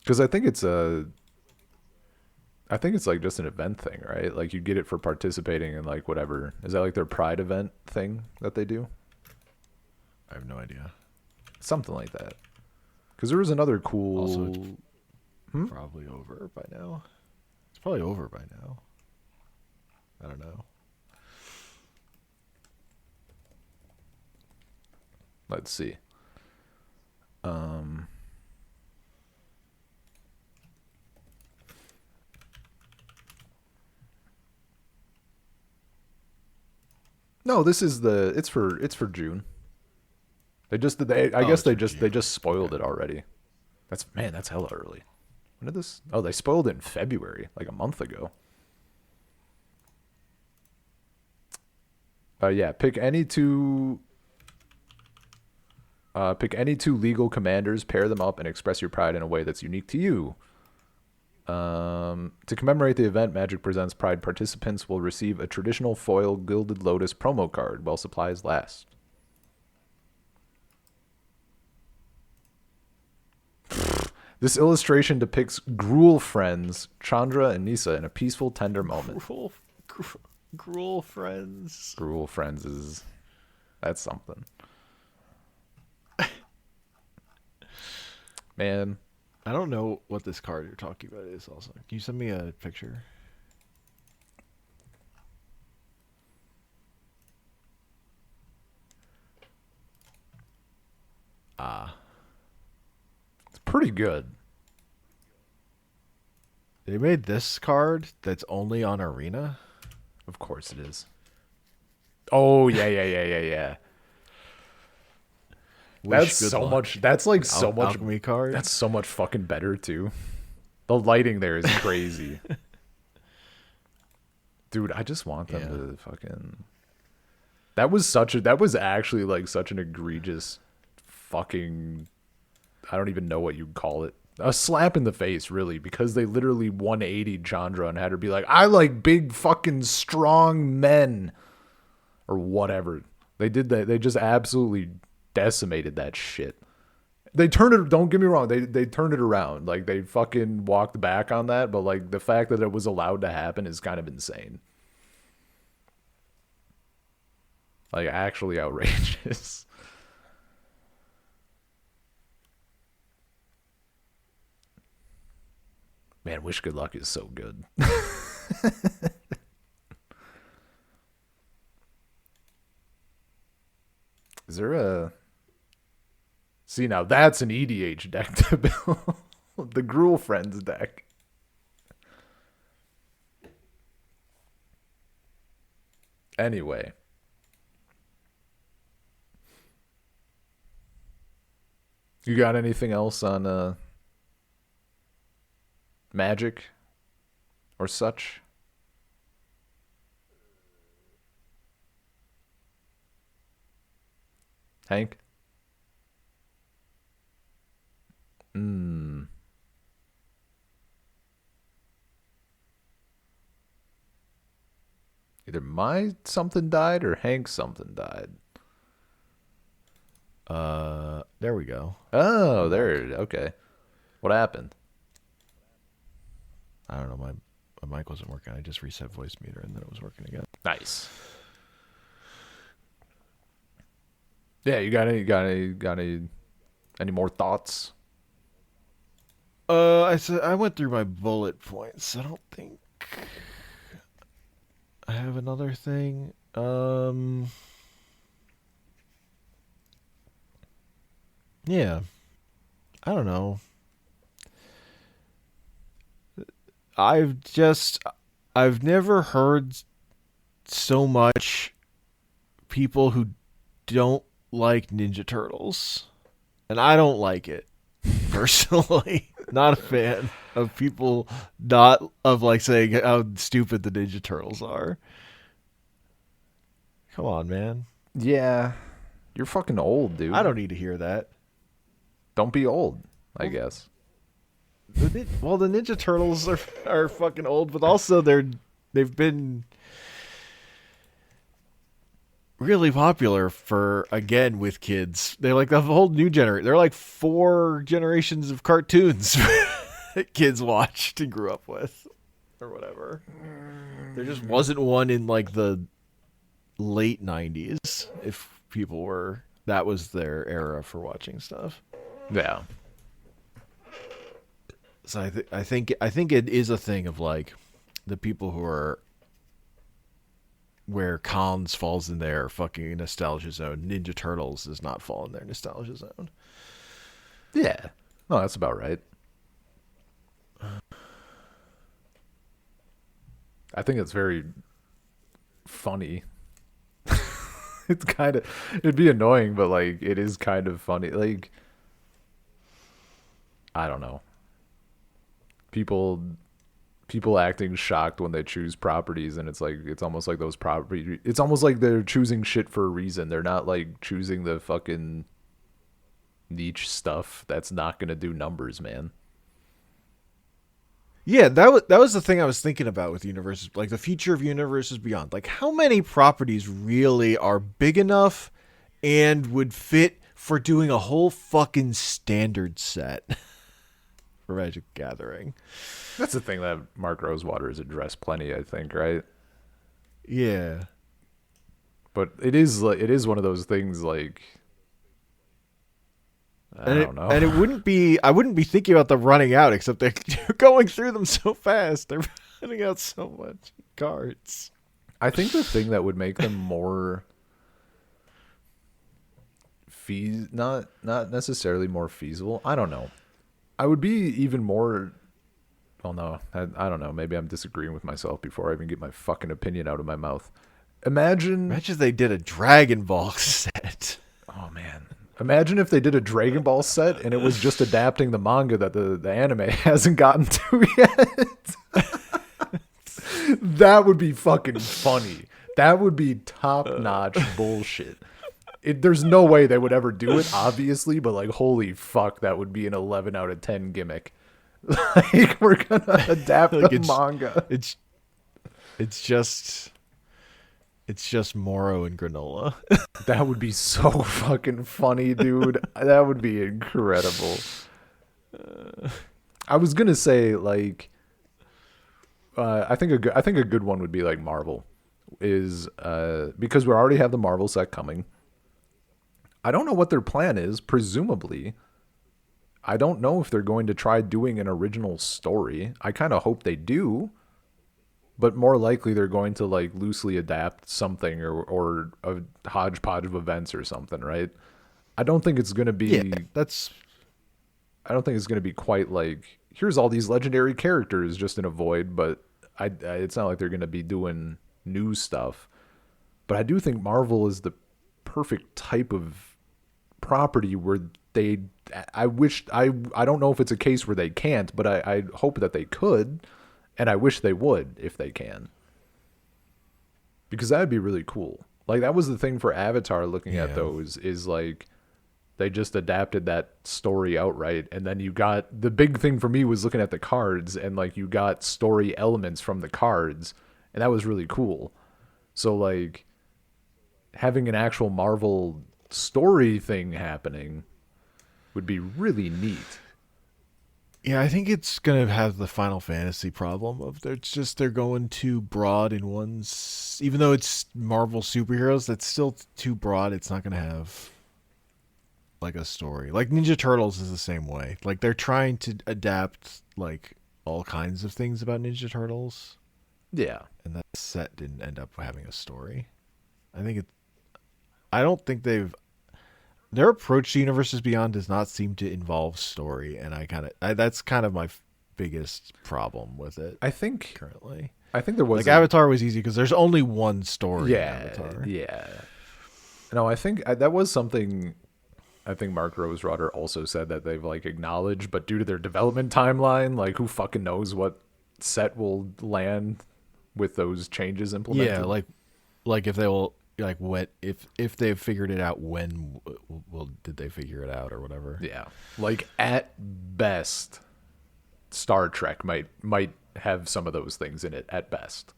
Because I think it's like just an event thing, right? Like, you get it for participating in, like, whatever. Is that like their Pride event thing that they do? I have no idea. Something like that. Because there was another cool. Also, probably over by now. It's probably over by now. I don't know. Let's see. No, this is it's for June. I guess it's for they just spoiled it already. That's hella early. When did this? Oh, they spoiled it in February, like a month ago. Yeah, pick any two legal commanders, pair them up, and express your pride in a way that's unique to you. To commemorate the event, Magic Presents Pride participants will receive a traditional foil Gilded Lotus promo card while supplies last. This illustration depicts Gruel friends, Chandra and Nisa, in a peaceful, tender moment. Gruel friends. Gruel friends is... That's something. Man. I don't know what this card you're talking about is also. Can you send me a picture? It's pretty good. They made this card that's only on Arena? Of course it is. Oh, yeah. That's so much. That's like so much. Alchemy card. That's so much fucking better too. The lighting there is crazy. Dude, I just want them to fucking... That was actually like such an egregious fucking... I don't even know what you'd call it. A slap in the face, really, because they literally 180'd Chandra and had her be like, I like big fucking strong men. Or whatever. They did that. They just absolutely decimated that shit. They turned it, don't get me wrong, they turned it around. Like, they fucking walked back on that, but like the fact that it was allowed to happen is kind of insane. Like, actually outrageous. Man, Wish Good Luck is so good. Is there a... See, now that's an EDH deck to build. The Gruel Friends deck. Anyway. You got anything else on Magic or such? Hank? Either my something died or Hank's something died. There we go. Oh, there. Okay. What happened? I don't know. My mic wasn't working. I just reset voice meter and then it was working again. Nice. Yeah, you got any more thoughts? I went through my bullet points. I don't think I have another thing. Yeah. I don't know. I've never heard so much people who don't like Ninja Turtles. And I don't like it. Personally. Not a fan of people like saying how stupid the Ninja Turtles are. Come on, man. Yeah. You're fucking old, dude. I don't need to hear that. Don't be old, I guess. The Ninja Turtles are fucking old, but also they've been really popular with kids. They're like the whole new generation. They're like 4 generations of cartoons that kids watched and grew up with, or whatever. There just wasn't one in like the late 90s. If people were, that was their era for watching stuff. Yeah. So I think it is a thing of like the people who are where Cons falls in their fucking nostalgia zone. Ninja Turtles does not fall in their nostalgia zone. Yeah. No, that's about right. I think it's very funny. It's kind of, it'd be annoying, but like it is kind of funny. Like, I don't know. People acting shocked when they choose properties, and it's like it's almost like those property. It's almost like they're choosing shit for a reason. They're not like choosing the fucking niche stuff that's not gonna do numbers, man. Yeah, that was the thing I was thinking about with universes, like the future of universes beyond. Like, how many properties really are big enough and would fit for doing a whole fucking standard set for Magic the Gathering? That's the thing that Mark Rosewater has addressed plenty, I think, right? Yeah. But it is one of those things like I don't know. And it wouldn't be, I wouldn't be thinking about them running out, except they're going through them so fast. They're running out so much cards. I think the thing that would make them more not necessarily more feasible. I don't know. I would be even more. Well, no, I don't know. Maybe I'm disagreeing with myself before I even get my fucking opinion out of my mouth. Imagine if they did a Dragon Ball set. Oh man. Imagine if they did a Dragon Ball set and it was just adapting the manga that the anime hasn't gotten to yet. That would be fucking funny. That would be top-notch bullshit. There's no way they would ever do it, obviously, but like, holy fuck, that would be an 11 out of 10 gimmick. Like, we're gonna adapt Like, the manga. It's just Moro and granola. That would be so fucking funny, dude. That would be incredible. I was gonna say like, I think a good one would be like Marvel, is because we already have the Marvel set coming. I don't know what their plan is. Presumably, I don't know if they're going to try doing an original story. I kind of hope they do. But more likely they're going to like loosely adapt something or a hodgepodge of events or something, right? I don't think it's going to be I don't think it's going to be quite like here's all these legendary characters just in a void, but it's not like they're going to be doing new stuff. But I do think Marvel is the perfect type of property where I don't know if it's a case where they can't, but I hope that they could. And I wish they would if they can. Because that would be really cool. Like, that was the thing for Avatar looking at those, is like, they just adapted that story outright. And then you got, the big thing for me was looking at the cards, and like, you got story elements from the cards. And that was really cool. So, like, having an actual Marvel story thing happening would be really neat. Yeah, I think it's going to have the Final Fantasy problem of they're going too broad in ones. Even though it's Marvel superheroes, that's still too broad. It's not going to have like a story. Like Ninja Turtles is the same way. Like they're trying to adapt like all kinds of things about Ninja Turtles. Yeah. And that set didn't end up having a story. I don't think their approach to Universes Beyond does not seem to involve story, and that's kind of my biggest problem with it. I think currently, there was like Avatar was easy because there's only one story. Yeah, in Avatar. yeah. No, I think that was something. I think Mark Rosewater also said that they've like acknowledged, but due to their development timeline, like who fucking knows what set will land with those changes implemented. Yeah, like if they will. Like what if they've figured it out, when did they figure it out or whatever? Yeah, like at best, Star Trek might have some of those things in it at best.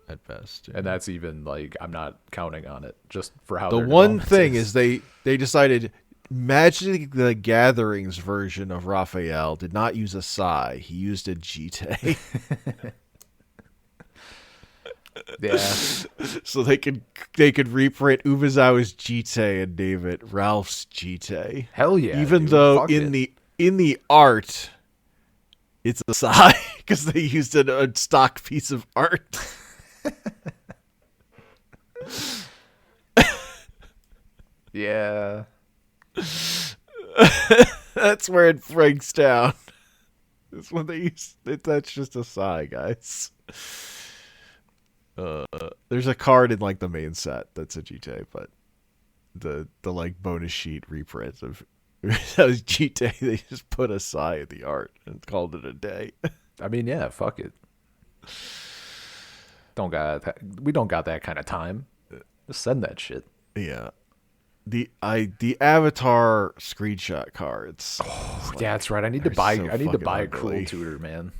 At best, yeah. And that's even like I'm not counting on it just for how the one thing is they decided Magic the Gathering's version of Raphael did not use a Sai, he used a Jite. Yeah. So they could reprint Umezawa's Jite and name it Ralph's Jite. Hell yeah. Even dude. though Fuck in the art it's a Sai because they used a stock piece of art. Yeah. That's where it breaks down. That's when they use it. That's just a Sai, guys. There's a card in like the main set that's a GTA, but the like bonus sheet reprint of that was GTA, they just put a sigh in the art and called it a day. I mean, yeah, fuck it. We don't got that kind of time. Just send that shit. Yeah. The Avatar screenshot cards. Oh, yeah, that's right. I need to buy a Cruel Tutor, man.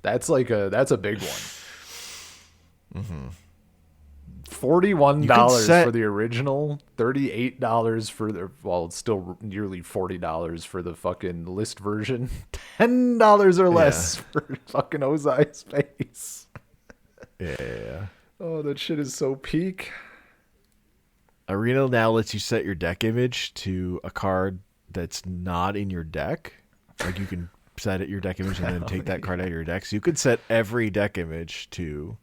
That's a big one. Mm-hmm. $41 for the original, $38 for the, well, it's still nearly $40 for the fucking list version, $10 or less for fucking Ozai's face. Yeah. Oh, that shit is so peak. Arena now lets you set your deck image to a card that's not in your deck. Like you can set it your deck image and then take that card out of your deck. So you could set every deck image to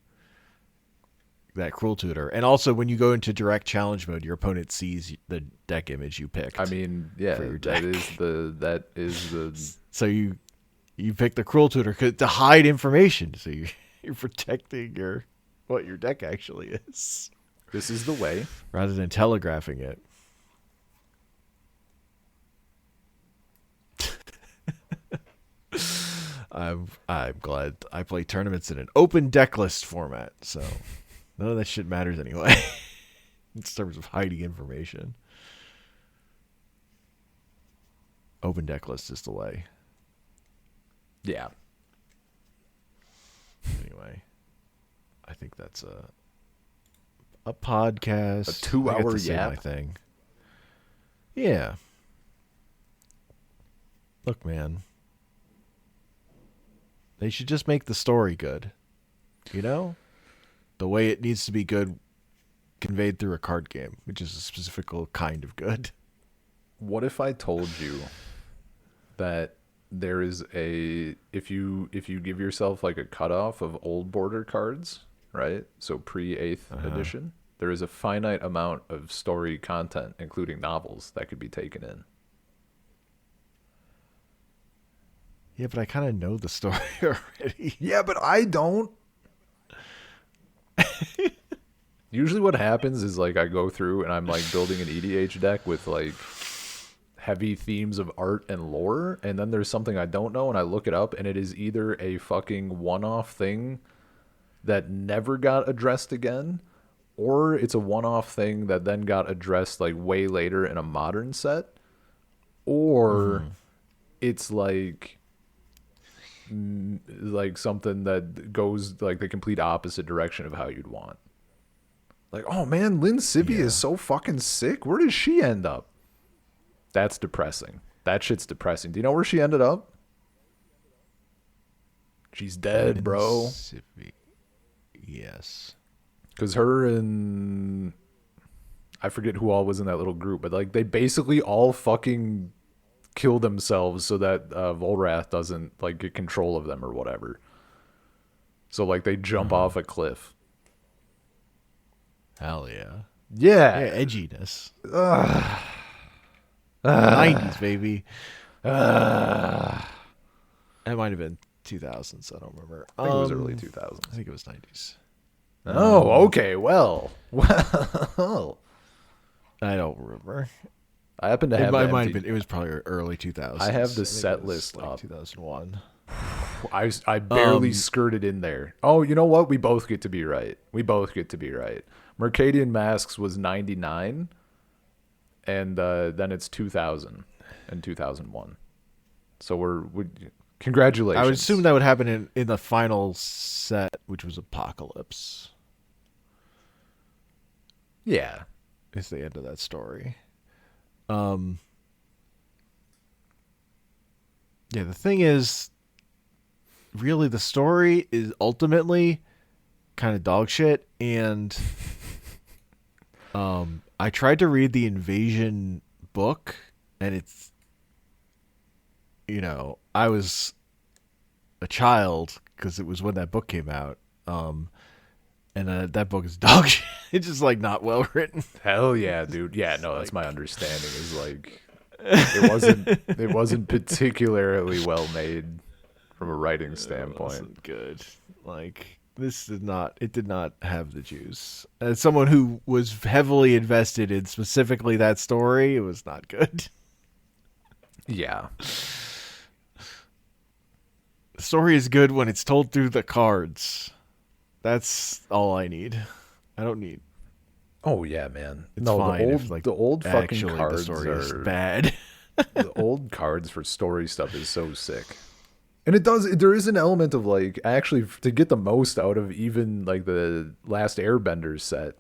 that Cruel Tutor. And also when you go into direct challenge mode, your opponent sees the deck image you picked. I mean, yeah, for your deck. that is the So you pick the Cruel Tutor to hide information. So you're protecting what your deck actually is. This is the way. Rather than telegraphing it. I'm glad I play tournaments in an open deck list format, so none of that shit matters anyway. In terms of hiding information. Open deck list is the way. Yeah. Anyway. I think that's a podcast. A 2-hour yap. My thing. Yeah. Look, man. They should just make the story good. You know? The way it needs to be good conveyed through a card game, which is a specific kind of good. What if I told you that there is if you give yourself like a cutoff of old border cards, right? So pre-8th edition, there is a finite amount of story content, including novels, that could be taken in. Yeah, but I kind of know the story already. Yeah, but I don't. Usually what happens is like I go through and I'm like building an EDH deck with like heavy themes of art and lore, and then there's something I don't know and I look it up and it is either a fucking one-off thing that never got addressed again, or it's a one-off thing that then got addressed like way later in a modern set, or it's like something that goes like the complete opposite direction of how you'd want. Like, oh man, Lynn Sivy is so fucking sick. Where does she end up? That's depressing. That shit's depressing. Do you know where she ended up? She's dead, bro. Yes. Because her and I forget who all was in that little group, but like they basically all fucking kill themselves so that Volrath doesn't like get control of them or whatever. So like they jump off a cliff. Hell yeah. Yeah. Edginess. 90s, baby. It might have been 2000s. I don't remember. I think it was early 2000s. I think it was 90s. Oh, okay. Well. I don't remember. I happen to have it might have been. It was probably early 2000s. I have the set list like up. 2001. I barely skirted in there. Oh, you know what? We both get to be right. Mercadian Masks was 99, and then it's 2000 and 2001. So we congratulations. I would assume that would happen in the final set, which was Apocalypse. Yeah. It's the end of that story. Yeah, the thing is, really the story is ultimately kind of dog shit, and I tried to read the Invasion book, and it's, you know, I was a child because it was when that book came out, and that book is dog shit. It's just like not well written. Hell yeah, dude. Yeah, no, that's my understanding. Is like it wasn't particularly well made from a writing standpoint. It wasn't good. Like This did not. It did not have the juice. As someone who was heavily invested in specifically that story, it was not good. Yeah. The story is good when it's told through the cards. That's all I need. I don't need. Oh yeah, man. It's No, fine the old if, like, the old fucking actually cards the story is are bad. the old cards for story stuff is so sick. And there is an element of like actually to get the most out of even like the Last Airbender set.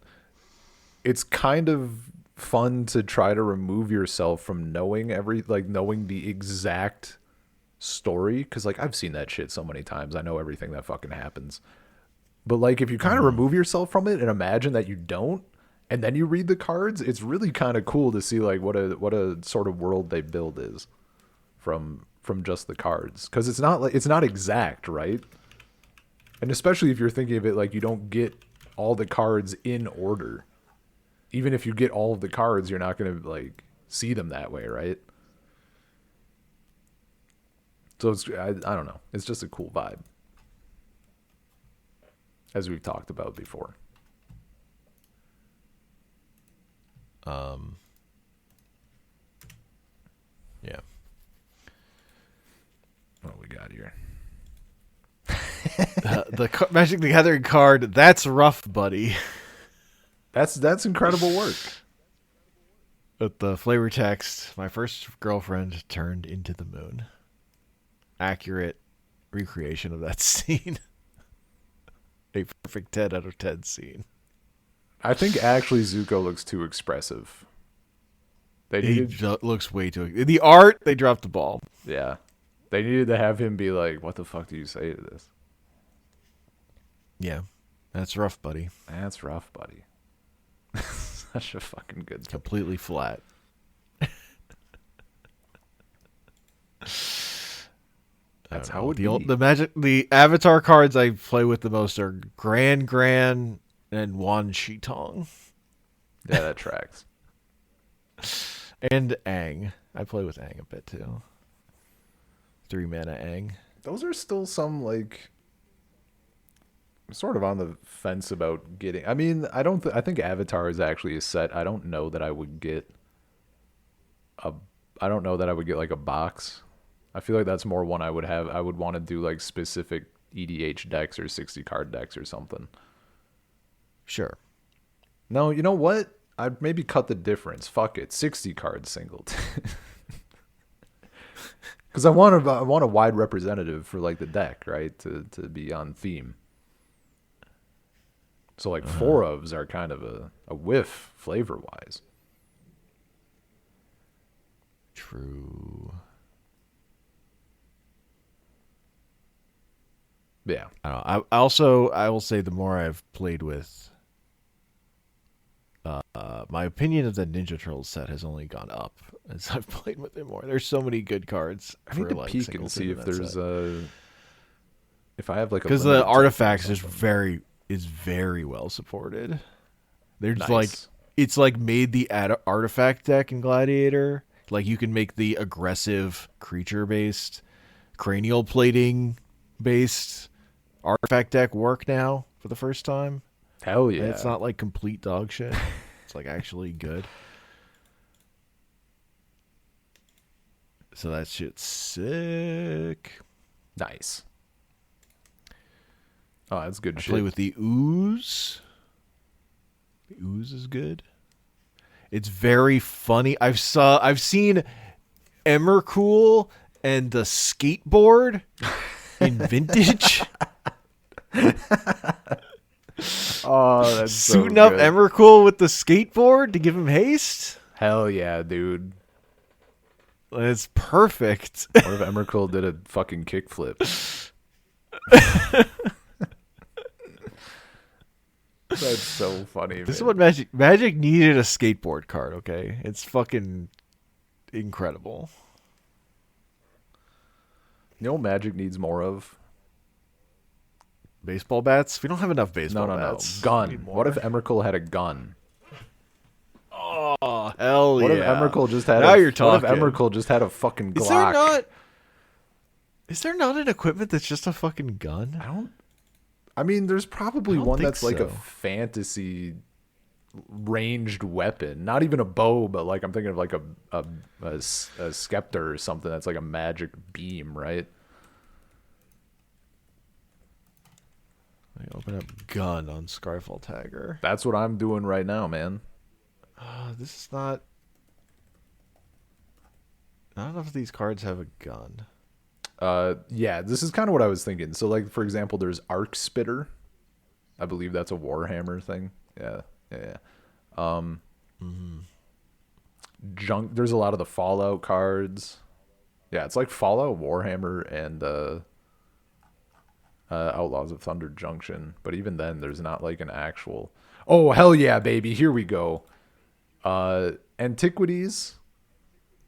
It's kind of fun to try to remove yourself from knowing knowing the exact story, because like I've seen that shit so many times. I know everything that fucking happens. But like if you kind of remove yourself from it and imagine that you don't, and then you read the cards, it's really kind of cool to see like what a sort of world they build is from just the cards, because it's not exact, right? And especially if you're thinking of it like you don't get all the cards in order. Even if you get all of the cards, you're not going to like see them that way, right? So it's I don't know. It's just a cool vibe, as we've talked about before. Yeah. What we got here? The Magic the Gathering card. That's rough, buddy. That's incredible work. With the flavor text, my first girlfriend turned into the moon. Accurate recreation of that scene. A perfect 10 out of 10 scene. I think actually Zuko looks too expressive. He looks way too... The art, they dropped the ball. Yeah. They needed to have him be like, what the fuck do you say to this? Yeah. That's rough, buddy. That's rough, buddy. Such a fucking good... Completely flat. That's how it be. The Avatar cards I play with the most are Gran, and Wan Shitong. Yeah, that tracks. And Aang. I play with Aang a bit too. 3 mana Aang. Those are still some like... I'm sort of on the fence about getting... I mean, I think Avatar is actually a set. I don't know that I would get like a box. I feel like that's more one I would have. I would want to do like specific EDH decks or 60 card decks or something. Sure. No, you know what? I'd maybe cut the difference. Fuck it. 60 cards singled. Because I want a wide representative for like the deck, right? To be on theme. So like 4 ofs are kind of a whiff flavor wise. True. Yeah. I don't know. I will say the more I've played with, my opinion of the Ninja Turtles set has only gone up as I've played with it more. There's so many good cards. I need to like peek and see if there's if I have like a... Because the artifacts is very well supported. There's nice. like it's like made the artifact deck in Gladiator. Like you can make the aggressive creature based, cranial plating based artifact deck work now for the first time. Hell yeah. And it's not like complete dog shit. It's like actually good. So that shit's sick. Nice. Oh, that's good shit. Play with the ooze. The ooze is good. It's very funny. I've seen Emmercool and the skateboard in Vintage. Oh, that's suiting so up good. Emmercool with the skateboard to give him haste. Hell yeah, dude. It's perfect. What if Emmercool did a fucking kickflip? That's so funny. This is what Magic needed, a skateboard card. Okay, it's fucking incredible. You know what Magic needs more of? Baseball bats? We don't have enough baseball bats. No. Gun. What if Emmercool had a gun? Oh, hell what yeah. If Emmercool just had now you're talking. What if Emmercool just had a fucking Glock? Is there not an equipment that's just a fucking gun? I mean, there's probably I don't one think that's like a so. fantasy ranged weapon. Not even a bow, but like I'm thinking of like a scepter or something that's like a magic beam, right? I open up gun on Skyfall Tagger. That's what I'm doing right now, man. This is not. I don't know if these cards have a gun. Yeah, this is kind of what I was thinking. So, like, for example, there's Arc Spitter. I believe that's a Warhammer thing. Yeah, yeah, yeah. Junk. There's a lot of the Fallout cards. Yeah, it's like Fallout, Warhammer, and Outlaws of Thunder Junction. But even then, there's not like an actual. Oh hell yeah, baby! Here we go. Antiquities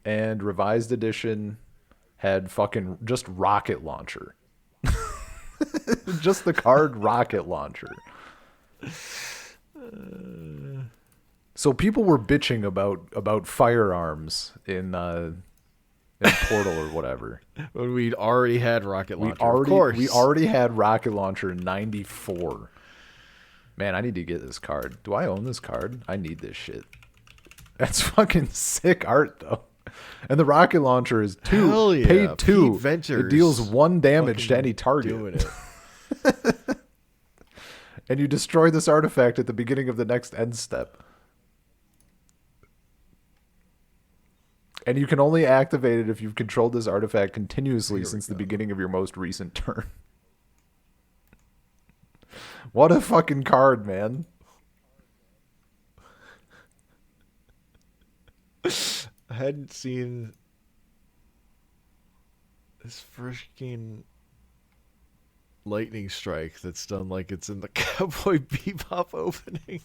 and Revised Edition had fucking just rocket launcher. Just the card rocket launcher. So people were bitching about firearms in Portal or whatever. When we'd already had rocket launcher. We already had rocket launcher in 94. Man, I need to get this card. Do I own this card? I need this shit. That's fucking sick art though. And the rocket launcher is 2. Hell yeah. Paid 2. Pete Ventures it deals 1 damage to any target. Doing it. And you destroy this artifact at the beginning of the next end step. And you can only activate it if you've controlled this artifact continuously since the beginning of your most recent turn. What a fucking card, man. I hadn't seen this freaking lightning strike that's done like it's in the Cowboy Bebop opening.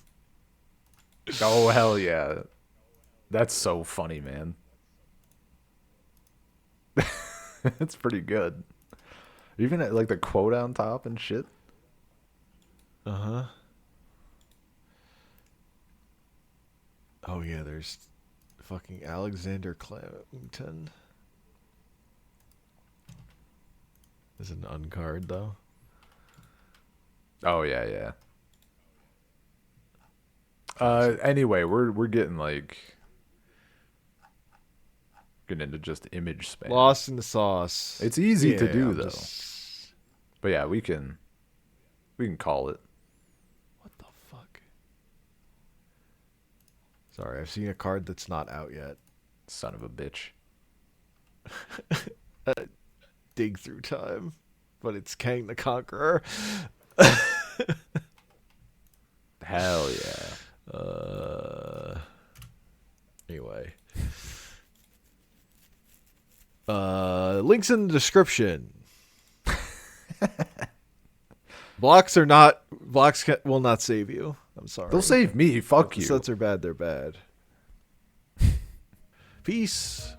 Oh, hell yeah. That's so funny, man. It's pretty good. Even like the quote on top and shit. Uh-huh. Oh, yeah, there's fucking Alexander Clamington. There's an uncard, though. Oh, yeah, yeah. Anyway, we're getting into just image spam. Lost in the sauce. It's easy to do, I'm though. But yeah, we can call it. What the fuck? Sorry, I've seen a card that's not out yet. Son of a bitch. Dig through time. But it's Kang the Conqueror. Hell yeah. Anyway. Links in the description. Blocks will not save you. I'm sorry. They'll save me. Fuck you. Sets are bad, they're bad. Peace.